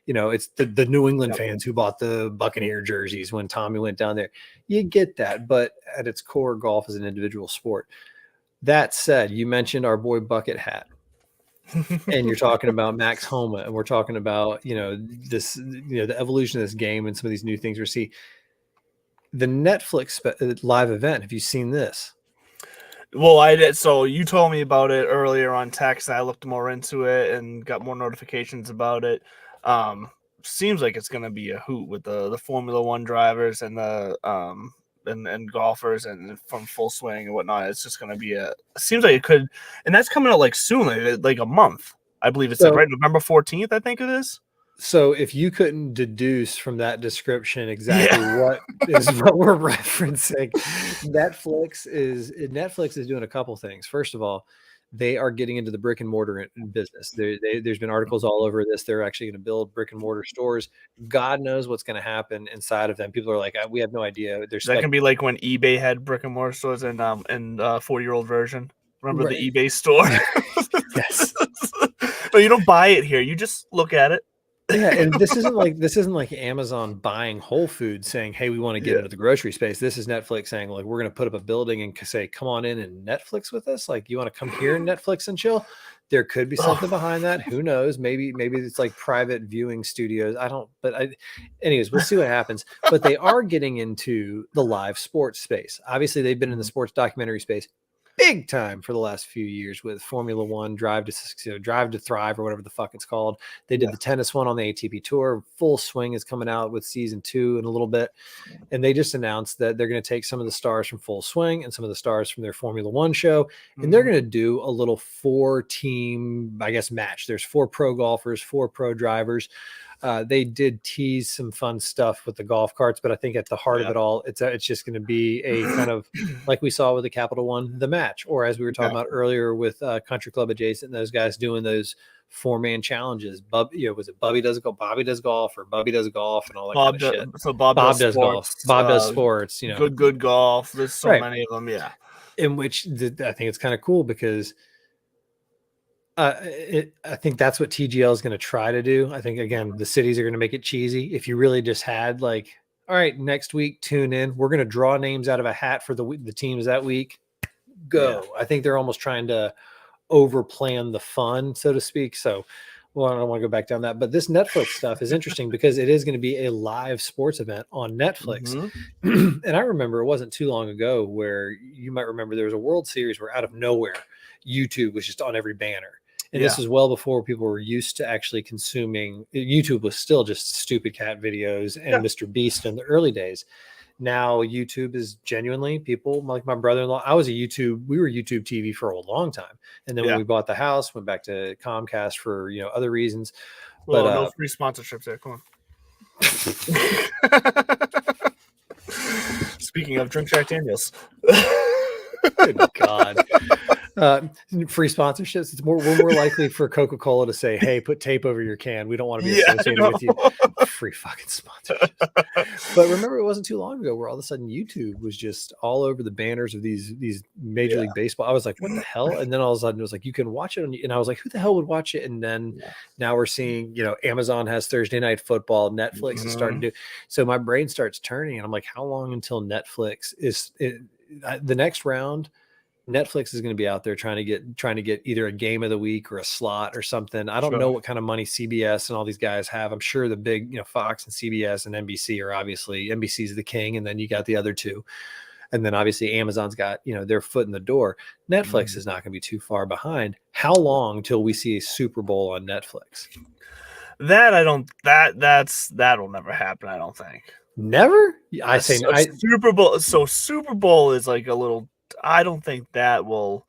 It's the New England fans who bought the Buccaneer jerseys when Tommy went down there. You get that, but at its core, golf is an individual sport. That said, you mentioned our boy Bucket Hat. And you're talking about Max Homa, and we're talking about this the evolution of this game and some of these new things we see. The Netflix live event, have you seen this?
Well, I did. So you told me about it earlier on text. I looked more into it and got more notifications about it. Seems like it's going to be a hoot with the Formula One drivers and the and golfers and from Full Swing and whatnot. It's just going to be seems like it could, and that's coming out like soon, like a month. I believe it's right November 14th. I think it is.
So if you couldn't deduce from that description exactly what is what we're referencing, Netflix is doing a couple things. First of all, they are getting into the brick and mortar business. There's been articles all over this. They're actually going to build brick and mortar stores. God knows what's going to happen inside of them. People are like, we have no idea.
That can be like when eBay had brick and mortar stores and 40-year-old version. Remember the eBay store?
Yes.
But you don't buy it here. You just look at it.
Yeah, and this isn't like Amazon buying Whole Foods saying, hey, we want to get into the grocery space. This is Netflix saying, like, we're going to put up a building and say, come on in and Netflix with us. Like, you want to come here and Netflix and chill? There could be something behind that. Who knows? Maybe it's like private viewing studios. Anyways, we'll see what happens. But they are getting into the live sports space. Obviously, they've been in the sports documentary space big time for the last few years with Formula One, Drive to Thrive, or whatever the fuck it's called. They did the tennis one on the ATP Tour. Full Swing is coming out with season 2 in a little bit. And they just announced that they're going to take some of the stars from Full Swing and some of the stars from their Formula One show, and they're going to do a little 4-team, I guess, match. There's 4 pro golfers, 4 pro drivers. They did tease some fun stuff with the golf carts, but I think at the heart of it all, it's just going to be a kind of like we saw with the Capital One, the match, or as we were talking about earlier with Country Club Adjacent, those guys doing those 4-man challenges. Was it Bubby does golf, or Bubby does golf, and all that kind of shit.
So Bob does sports,
golf. Bob does sports.
Good golf. There's so many of them. Yeah,
in which I think it's kind of cool because. I think that's what TGL is going to try to do. I think, again, the cities are going to make it cheesy. If you really just had like, all right, next week, tune in. We're going to draw names out of a hat for the teams that week. Go. Yeah. I think they're almost trying to overplan the fun, so to speak. So, I don't want to go back down that. But this Netflix stuff is interesting because it is going to be a live sports event on Netflix. And I remember it wasn't too long ago where you might remember there was a World Series where out of nowhere, YouTube was just on every banner. And this is well before people were used to actually consuming. YouTube was still just stupid cat videos and Mr. Beast in the early days. Now YouTube is genuinely people like my brother-in-law. We were YouTube TV for a long time. And then when we bought the house, went back to Comcast for, other reasons.
Well, no free sponsorships there. Come on. Speaking of, drink Jack Daniels.
Good God. Free sponsorships. We're more likely for Coca-Cola to say, hey, put tape over your can. We don't want to be associated with you. Free fucking sponsorships. But remember, it wasn't too long ago where all of a sudden YouTube was just all over the banners of these Major League Baseball. I was like, what the hell? And then all of a sudden it was like, you can watch it. And I was like, who the hell would watch it? And then now we're seeing, Amazon has Thursday Night Football. Netflix is starting to do. So my brain starts turning and I'm like, how long until Netflix the next round? Netflix is going to be out there trying to get either a game of the week or a slot or something. I don't know what kind of money CBS and all these guys have. I'm sure the big, Fox and CBS and NBC are obviously NBC's the king. And then you got the other two. And then obviously Amazon's got, their foot in the door. Netflix is not going to be too far behind. How long till we see a Super Bowl on Netflix?
That'll never happen, I don't think.
Never?
Super Bowl. So Super Bowl is like a little. I don't think that will.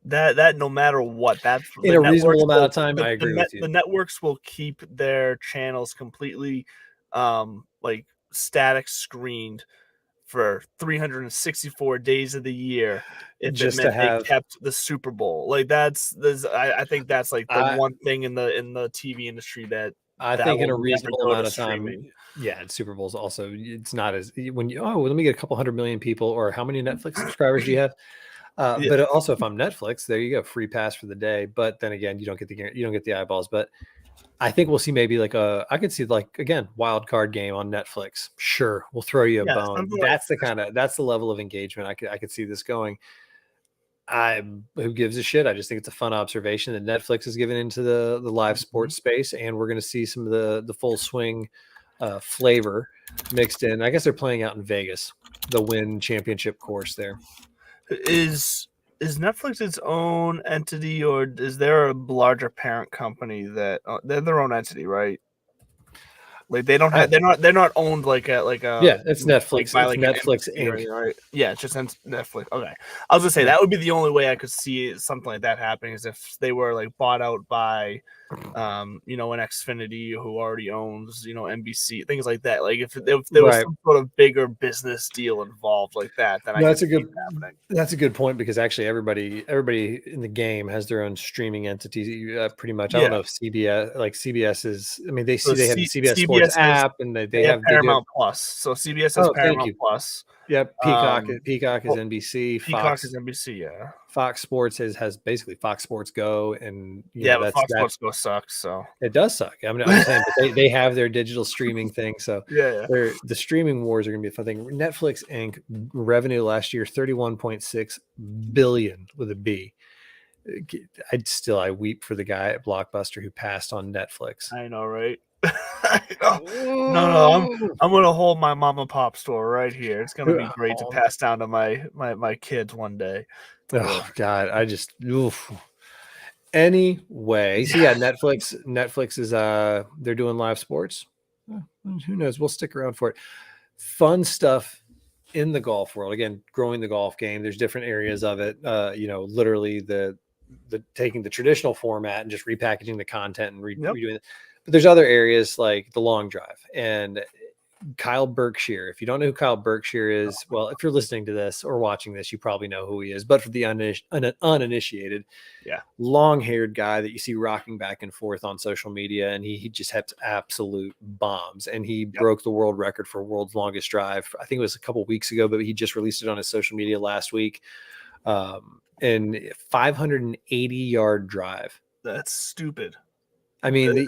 That no matter what, that
in a reasonable amount of time, I agree with you.
The networks will keep their channels completely, like static screened for 364 days of the year if
Just
it meant they kept the Super Bowl. Like I think that's like the one thing in the TV industry that
I think in a reasonable amount of time. Yeah, Super Bowl's also, it's not as when you let me get a couple 100 million people, or how many Netflix subscribers do you have? But also, if I'm Netflix, there you go, free pass for the day. But then again, you don't get the eyeballs. But I think we'll see maybe I could see again, wild card game on Netflix. Sure, we'll throw you a bone. That's the level of engagement I could see this going. Who gives a shit? I just think it's a fun observation that Netflix is given into the live sports space, and we're going to see some of the full swing flavor mixed in. I guess they're playing out in Vegas, the Wynn Championship course there.
Is Netflix its own entity, or is there a larger parent company that they're their own entity, right? Like they don't have, they're not owned like a
it's Netflix. It's Netflix Inc.
Right? Yeah, it's just Netflix. Okay, I was gonna say that would be the only way I could see something like that happening is if they were like bought out by, an Xfinity who already owns NBC, things like that. Like if there was some sort of bigger business deal involved like that, then
that's a good point, because actually everybody in the game has their own streaming entity. Pretty much, I don't know if CBS is. I mean, they have the CBS Sports app, and they have
Paramount Plus. So CBS has Paramount Plus.
Yep, Peacock is NBC.
Peacock is NBC. Yeah.
Fox Sports has basically Fox Sports Go, and
but Fox Sports Go sucks. So
it does suck. I mean, I'm saying, but they have their digital streaming thing. So the streaming wars are going to be a fun thing. Netflix Inc. revenue last year $31.6 billion with a B. I weep for the guy at Blockbuster who passed on Netflix.
I know, right? No, I'm gonna hold my mom and pop store right here. It's gonna be great to pass down to my kids one day.
Oh God, Anyway, so yeah, Netflix is they're doing live sports. Who knows? We'll stick around for it. Fun stuff in the golf world. Again, growing the golf game. There's different areas of it. Literally the taking the traditional format and just repackaging the content and redoing it. But there's other areas like the long drive and Kyle Berkshire. If you don't know who Kyle Berkshire is, well, if you're listening to this or watching this, you probably know who he is. But for the uninitiated, long-haired guy that you see rocking back and forth on social media, and he just had absolute bombs. And he broke the world record for world's longest drive. I think it was a couple weeks ago, but he just released it on his social media last week. And 580-yard drive.
That's stupid.
I mean,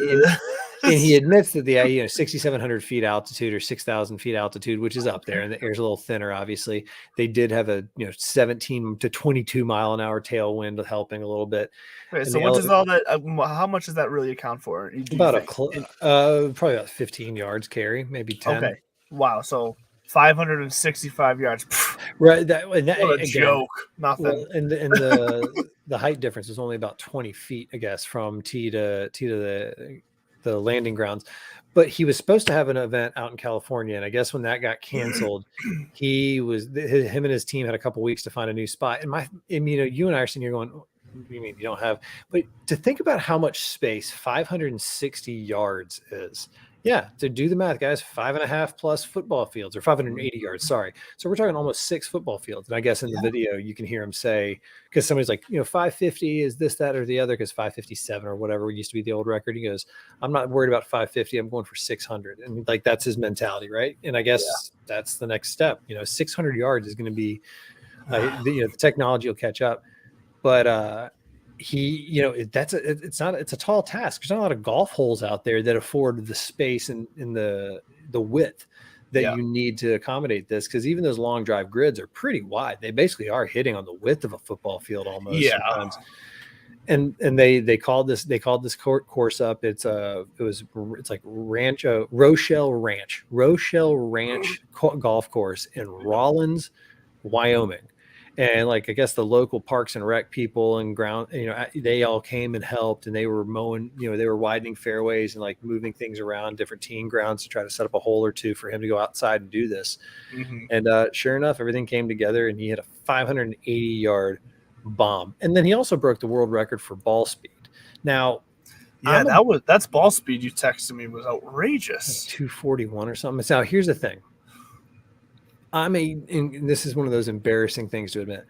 and he admits that the 6,700 feet altitude or 6,000 feet altitude, which is up there, and the air's a little thinner. Obviously, they did have a 17 to 22 mile an hour tailwind helping a little bit.
Okay, so what does all that? How much does that really account for?
Probably about 15 yards carry, maybe 10.
Okay, wow. So 565 yards.
Right.
What a joke. Nothing.
Well, and the height difference is only about 20 feet, I guess, from tee to the landing grounds. But he was supposed to have an event out in California, and I guess when that got canceled, him and his team had a couple weeks to find a new spot. And you and I are sitting here going, "What do you mean you don't have?" But to think about how much space 560 yards is. Yeah, to do the math, guys, 5.5 plus football fields, or 580 yards. Sorry. So we're talking almost 6 football fields. And I guess in the video, you can hear him say, because somebody's like, 550 is this, that, or the other, because 557 or whatever used to be the old record. He goes, I'm not worried about 550. I'm going for 600. And that's his mentality, right? And I guess that's the next step. 600 yards is going to be, the technology will catch up. But, it's a tall task. There's not a lot of golf holes out there that afford the space and the width that you need to accommodate this, because even those long drive grids are pretty wide. They basically are hitting on the width of a football field almost sometimes. And they called this course up. It's like Rochelle Ranch golf course in Rawlins, Wyoming. And like, I guess the local parks and rec people and ground, they all came and helped, and they were mowing, they were widening fairways and like moving things around different teeing grounds to try to set up a hole or two for him to go outside and do this.
Mm-hmm.
And sure enough, everything came together, and he hit a 580-yard bomb. And then he also broke the world record for ball speed. Now,
yeah, that's ball speed you texted me was outrageous.
241 or something. So now here's the thing. And this is one of those embarrassing things to admit.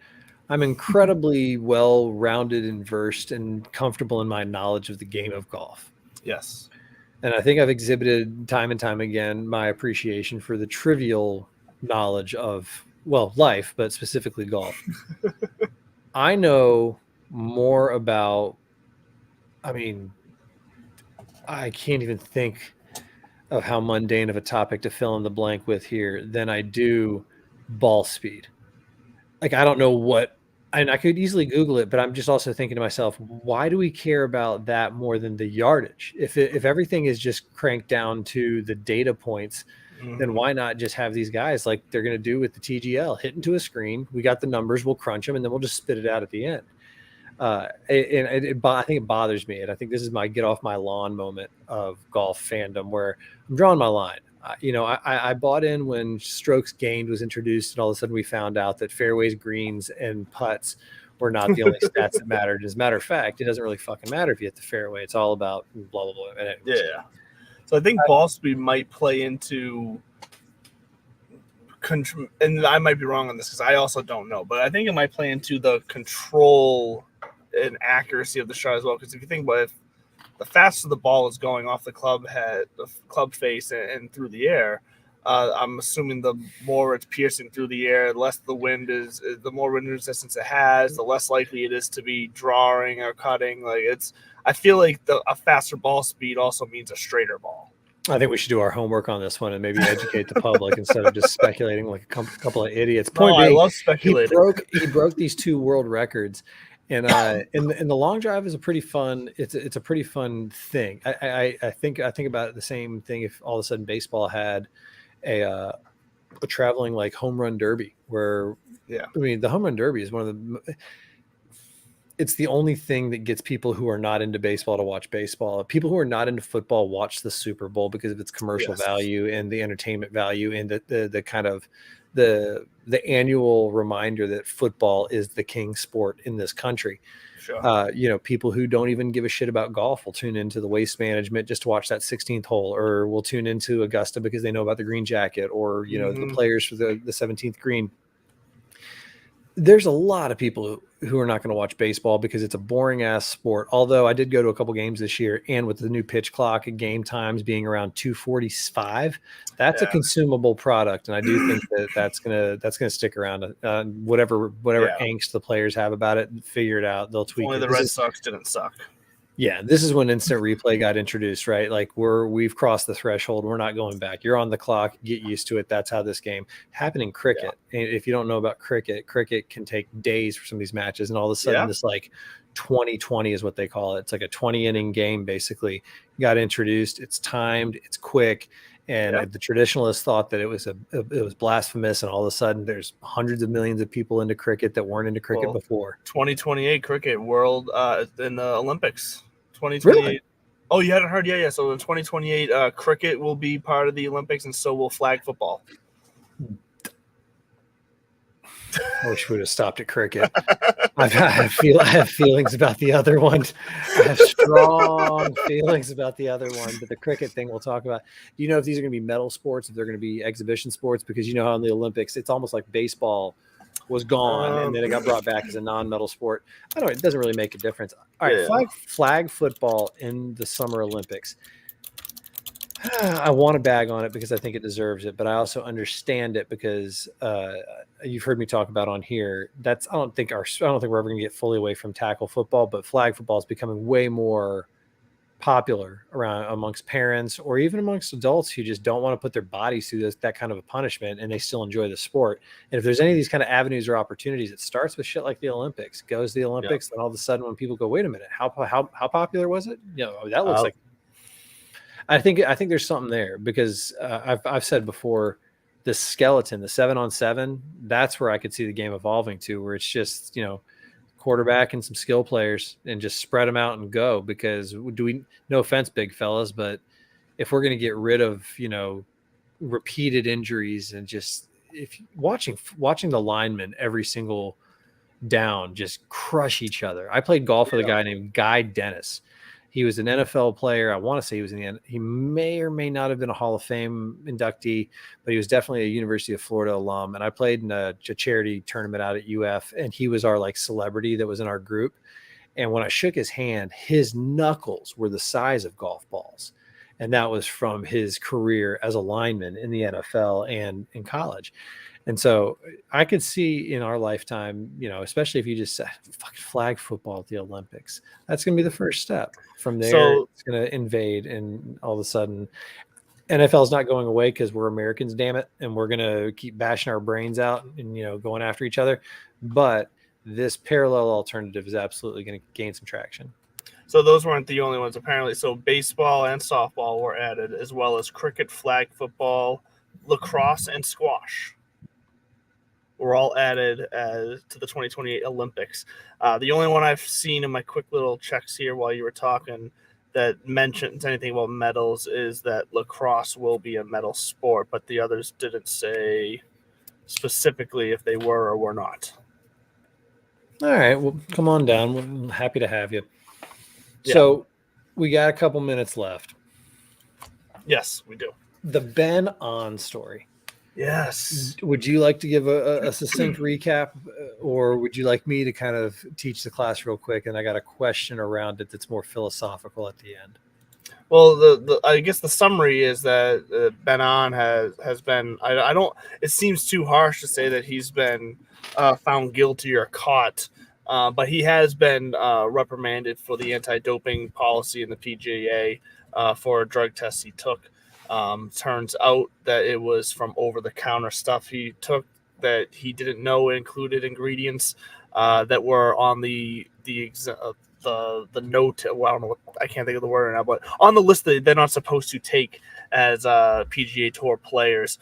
I'm incredibly well-rounded and versed and comfortable in my knowledge of the game of golf.
Yes.
And I think I've exhibited time and time again my appreciation for the trivial knowledge of, well, life, but specifically golf. I know more about, I can't even think of how mundane of a topic to fill in the blank with here than I do ball speed. Like, I don't know what, and I could easily Google it, but I'm just also thinking to myself, why do we care about that more than the yardage? If everything is just cranked down to the data points, then why not just have these guys like they're going to do with the TGL, hit into a screen, we got the numbers, we'll crunch them, and then we'll just spit it out at the end. I think it bothers me, and I think this is my get off my lawn moment of golf fandom, where I'm drawing my line. I bought in when strokes gained was introduced, and all of a sudden we found out that fairways, greens, and putts were not the only stats that mattered. As a matter of fact, it doesn't really fucking matter if you hit the fairway. It's all about blah blah blah.
Yeah. So I think ball speed might play into, and I might be wrong on this because I also don't know, but I think it might play into the control and accuracy of the shot as well. Because if you think about it, the faster the ball is going off the club head, the club face, and through the air, I'm assuming the more it's piercing through the air, the less the wind is, the more wind resistance it has, the less likely it is to be drawing or cutting. I feel like a faster ball speed also means a straighter ball.
I think we should do our homework on this one and maybe educate the public instead of just speculating like a couple of idiots. Point being,
I love speculating.
He broke these two world records. And in the long drive is a pretty fun. It's a pretty fun thing. I think about the same thing if all of a sudden baseball had a traveling like home run derby where the home run derby is one of the. It's the only thing that gets people who are not into baseball to watch baseball. People who are not into football watch the Super Bowl because of its commercial value and the entertainment value and the kind of the annual reminder that football is the king sport in this country. Sure. People who don't even give a shit about golf will tune into the Waste Management just to watch that 16th hole, or will tune into Augusta because they know about the green jacket, or the players for the 17th green. There's a lot of people who are not going to watch baseball because it's a boring ass sport. Although I did go to a couple games this year, and with the new pitch clock and game times being around 2:45, that's a consumable product. And I do think that's gonna stick around. Whatever angst the players have about it, figure it out. They'll tweak.
Only the Red Sox didn't suck.
Yeah, this is when instant replay got introduced, right? Like we've crossed the threshold. We're not going back. You're on the clock. Get used to it. That's how this game happened in cricket. Yeah. And if you don't know about cricket can take days for some of these matches. And all of a sudden, this like 20-20 is what they call it. It's like a 20-inning game, basically. Got introduced. It's timed. It's quick. And the traditionalists thought that it was blasphemous. And all of a sudden, there's hundreds of millions of people into cricket that weren't into cricket before.
2028 cricket world in the Olympics. 2028. Really? Oh, you hadn't heard? Yeah. So in 2028, cricket will be part of the Olympics, and so will flag football.
I wish we would have stopped at cricket. I have feelings about the other one. I have strong feelings about the other one, but the cricket thing we'll talk about. Do you know if these are going to be medal sports, if they're going to be exhibition sports? Because you know how in the Olympics, it's almost like baseball was gone and then it got brought back as a non-medal sport. I don't know. It doesn't really make a difference. All right, flag football in the Summer Olympics. I want to bag on it because I think it deserves it, but I also understand it because you've heard me talk about on here. I don't think we're ever going to get fully away from tackle football, but flag football is becoming way more popular amongst parents or even amongst adults who just don't want to put their bodies through that kind of a punishment, and they still enjoy the sport. And if there's any of these kind of avenues or opportunities, it starts with shit like the Olympics. Goes to the Olympics, then all of a sudden when people go, wait a minute, how popular was it? That looks like. I think there's something there because I've said before, the skeleton, the 7-on-7, that's where I could see the game evolving to, where it's just, quarterback and some skill players and just spread them out and go. Because no offense, big fellas, but if we're going to get rid of, repeated injuries and just if watching the linemen every single down just crush each other. I played golf with a guy named Guy Dennis. He was an NFL player. I want to say he may or may not have been a Hall of Fame inductee, but he was definitely a University of Florida alum. And I played in a charity tournament out at UF, and he was our like celebrity that was in our group. And when I shook his hand, his knuckles were the size of golf balls. And that was from his career as a lineman in the NFL and in college. And so I could see in our lifetime, especially if you just fucking flag football at the Olympics, that's going to be the first step. From there, it's going to invade, and all of a sudden, NFL is not going away because we're Americans, damn it, and we're going to keep bashing our brains out and going after each other. But this parallel alternative is absolutely going to gain some traction.
So those weren't the only ones, apparently. So baseball and softball were added, as well as cricket, flag football, lacrosse, and squash were all added to the 2028 Olympics. The only one I've seen in my quick little checks here while you were talking that mentions anything about medals is that lacrosse will be a medal sport, but the others didn't say specifically if they were or were not.
All right, well, come on down. We're happy to have you.
Yeah.
So we got a couple minutes left.
Yes, we do.
The Ben On story.
Yes.
Would you like to give a succinct recap, or would you like me to kind of teach the class real quick? And I got a question around it that's more philosophical at the end.
Well, I guess the summary is that Ben On has been. I don't. It seems too harsh to say that he's been found guilty or caught, but he has been reprimanded for the anti-doping policy in the PGA for a drug test he took. Turns out that it was from over-the-counter stuff he took that he didn't know included ingredients that were on the note. Well, I don't know what, I can't think of the word now, but on the list that they're not supposed to take as PGA Tour players.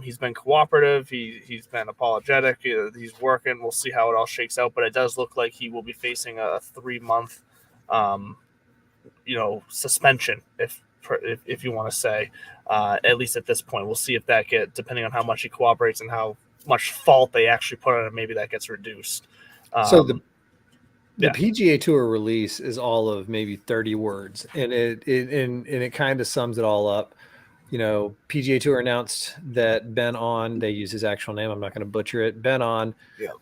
He's been cooperative. He's been apologetic. He's working. We'll see how it all shakes out, but it does look like he will be facing a 3-month, suspension if you want to say, at least at this point. We'll see if that depending on how much he cooperates and how much fault they actually put on it, maybe that gets reduced.
So the PGA Tour release is all of maybe 30 words, and it kind of sums it all up. PGA Tour announced that Ben On, they use his actual name, I'm not going to butcher it, Ben On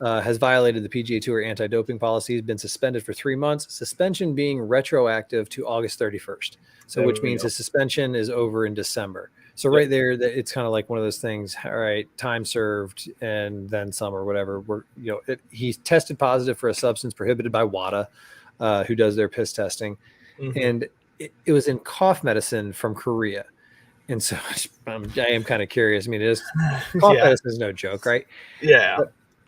has violated the PGA Tour anti-doping policy. He's been suspended for 3 months, suspension being retroactive to August 31st. So which means the suspension is over in December. So right there, it's kind of like one of those things. All right, time served and then some or whatever. He's tested positive for a substance prohibited by WADA, who does their piss testing. Mm-hmm. And it was in cough medicine from Korea. And so I am kind of curious. I mean, cough medicine is no joke, right?
Yeah.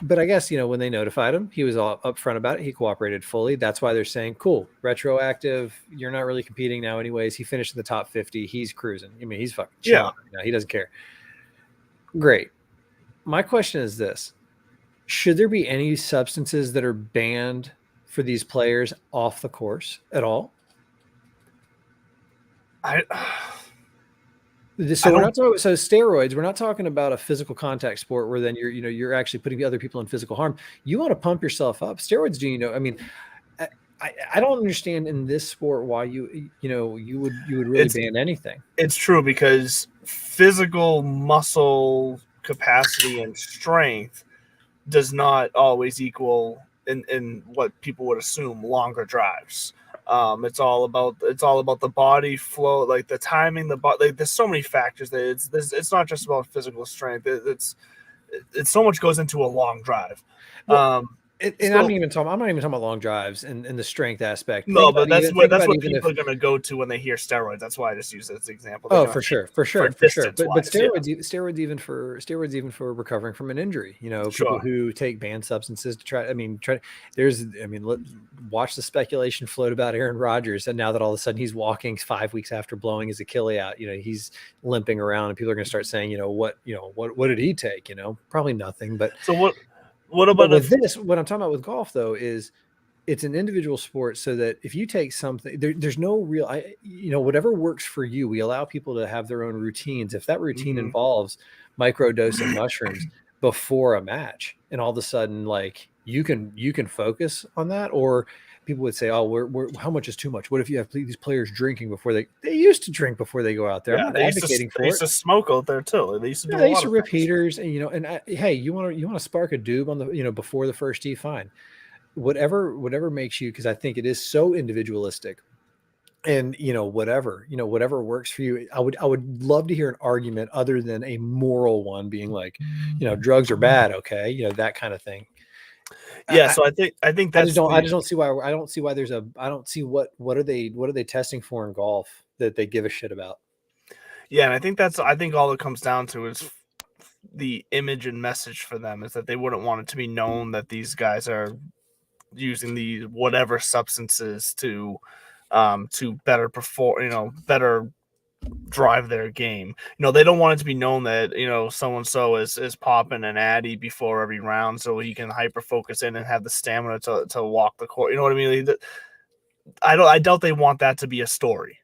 But I guess, when they notified him, he was all upfront about it. He cooperated fully. That's why they're saying, cool, retroactive. You're not really competing now anyways. He finished in the top 50. He's cruising. I mean, he's fucking chilling. Yeah. He doesn't care. Great. My question is this. Should there be any substances that are banned for these players off the course at all? So we're not talking. So steroids. We're not talking about a physical contact sport where then you're actually putting other people in physical harm. You want to pump yourself up. Steroids. I mean, I don't understand in this sport why you would really ban anything.
It's true because physical muscle capacity and strength does not always equal in what people would assume longer drives. It's all about the body flow, like the timing, there's so many factors that it's not just about physical strength. It's so much goes into a long drive.
And
So,
I'm not even talking about long drives and the strength aspect.
no, but that's what
Even
people
if,
are going to go to when they hear steroids. That's why I just use it as an example. They're
oh,
going
for
to think
sure, for
for
sure, for sure.
distance
But
wise. Yeah,
steroids even for recovering from an injury. You know, people
sure.
who take banned substances to try. I mean, watch the speculation float about Aaron Rodgers, and now that all of a sudden he's walking 5 weeks after blowing his Achilles out, you know, he's limping around, and people are going to start saying, what did he take? You know, probably nothing. But
So what
but
about
with this, what I'm talking about with golf though is it's an individual sport, so that if you take something, there's no real, whatever works for you, we allow people to have their own routines. If that routine
Mhm.
involves microdosing mushrooms before a match, and all of a sudden, like you can focus on that, or people would say, oh, we're how much is too much? What if you have these players drinking before they used to drink before they go out there? I'm not advocating for
they
it.
used to smoke out there too. They used to do
Yeah,
a
they
lot
used to
of
rip
things.
heaters, and hey, you want to spark a doob on the before the first tee, fine. Whatever makes you, because I think it is so individualistic, and whatever works for you. I would love to hear an argument other than a moral one, being like, drugs are bad, okay, that kind of thing.
Yeah,
I,
so I think
I just
that's
don't see why I don't see what are they testing for in golf that they give a shit about.
yeah, and I think all it comes down to is the image and message for them is that they wouldn't want it to be known that these guys are using the whatever substances to better perform, better drive their game. They don't want it to be known that, so and so is popping an addy before every round so he can hyper focus in and have the stamina to walk the court. You know what I mean? I doubt they want that to be a story.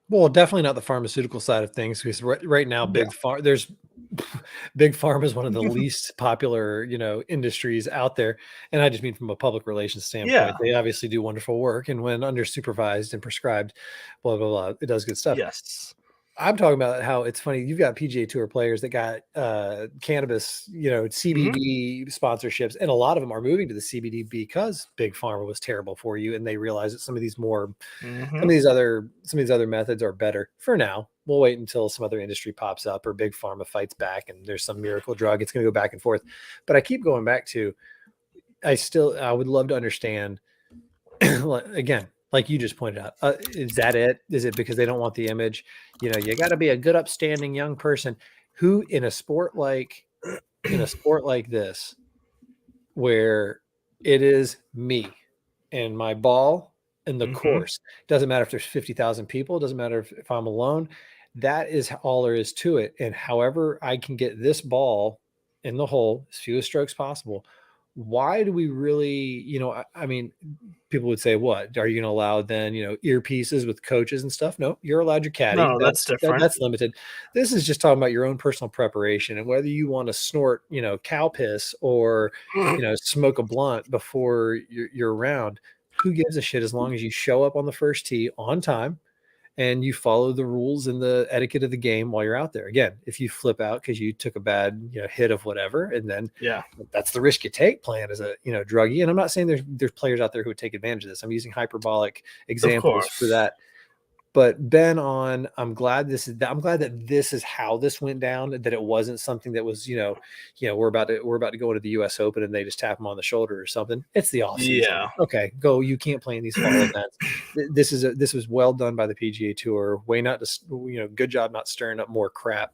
Well, definitely not the pharmaceutical side of things, because right now,
Yeah.
big pharma is one of the least popular, industries out there. And I just mean from a public relations standpoint,
Yeah.
they obviously do wonderful work. And when under supervised and prescribed, blah, blah, blah, it does good stuff.
Yes.
I'm talking about how it's funny. You've got PGA Tour players that got cannabis, CBD sponsorships, and a lot of them are moving to the CBD because big pharma was terrible for you, and they realize that some of these other methods are better. For now, we'll wait until some other industry pops up or big pharma fights back, and there's some miracle drug. It's going to go back and forth. But I keep going back to, I would love to understand again, like you just pointed out, is that it? Is it because they don't want the image? You got to be a good, upstanding young person who, in a sport like this, where it is me and my ball and the course, doesn't matter if there's 50,000 people, doesn't matter if I'm alone. That is all there is to it. And however I can get this ball in the hole, as few strokes possible. Why do we really, I mean, people would say, what are you going to allow then, earpieces with coaches and stuff? No, you're allowed your caddy.
No, that's different.
That's limited. This is just talking about your own personal preparation, and whether you want to snort, cow piss, or, smoke a blunt before you're around. Who gives a shit, as long as you show up on the first tee on time and you follow the rules and the etiquette of the game while you're out there. Again, if you flip out because you took a bad hit of whatever, and then that's the risk you take playing as a druggie. And I'm not saying there's players out there who would take advantage of this. I'm using hyperbolic examples for that. But I'm glad that this is how this went down, that it wasn't something that was, we're about to go into the US Open and they just tap them on the shoulder or something. It's the off season.
Yeah.
Okay, go. You can't play in these fall events. This was well done by the PGA Tour. Good job not stirring up more crap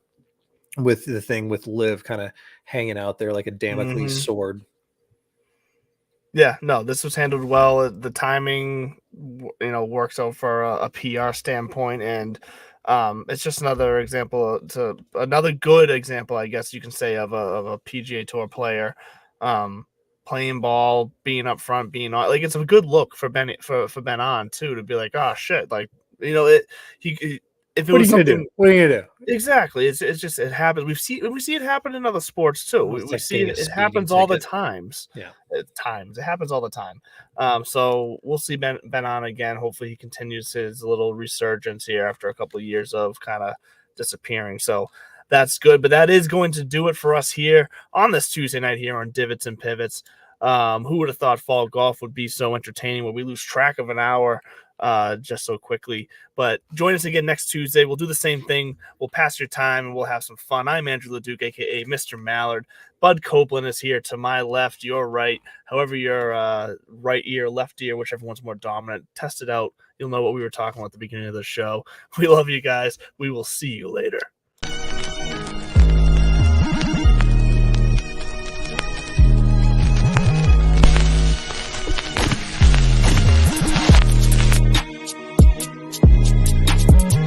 with the thing with LIV kind of hanging out there like a Damocles sword.
Yeah, no, this was handled well. The timing, works out for a PR standpoint, and it's just another good example, I guess you can say, of a PGA Tour player playing ball, being up front, being on. Like, it's a good look for Ben on too, to be like, oh shit, like if it was something.
What are you gonna do?
Exactly. It's just, it happens. We see it happen in other sports too. We see it happens all the times.
Yeah.
It happens all the time. So we'll see Ben on again. Hopefully he continues his little resurgence here after a couple of years of kind of disappearing. So that's good. But that is going to do it for us here on this Tuesday night here on Divots and Pivots. Who would have thought fall golf would be so entertaining when we lose track of an hour? just so quickly. But join us again next Tuesday. We'll do the same thing. We'll pass your time and we'll have some fun. I'm Andrew LeDuc, aka Mr. Mallard. Bud Copeland is here to my left, your right. However, your right ear, left ear, whichever one's more dominant. Test it out. You'll know what we were talking about at the beginning of the show. We love you guys. We will see you later.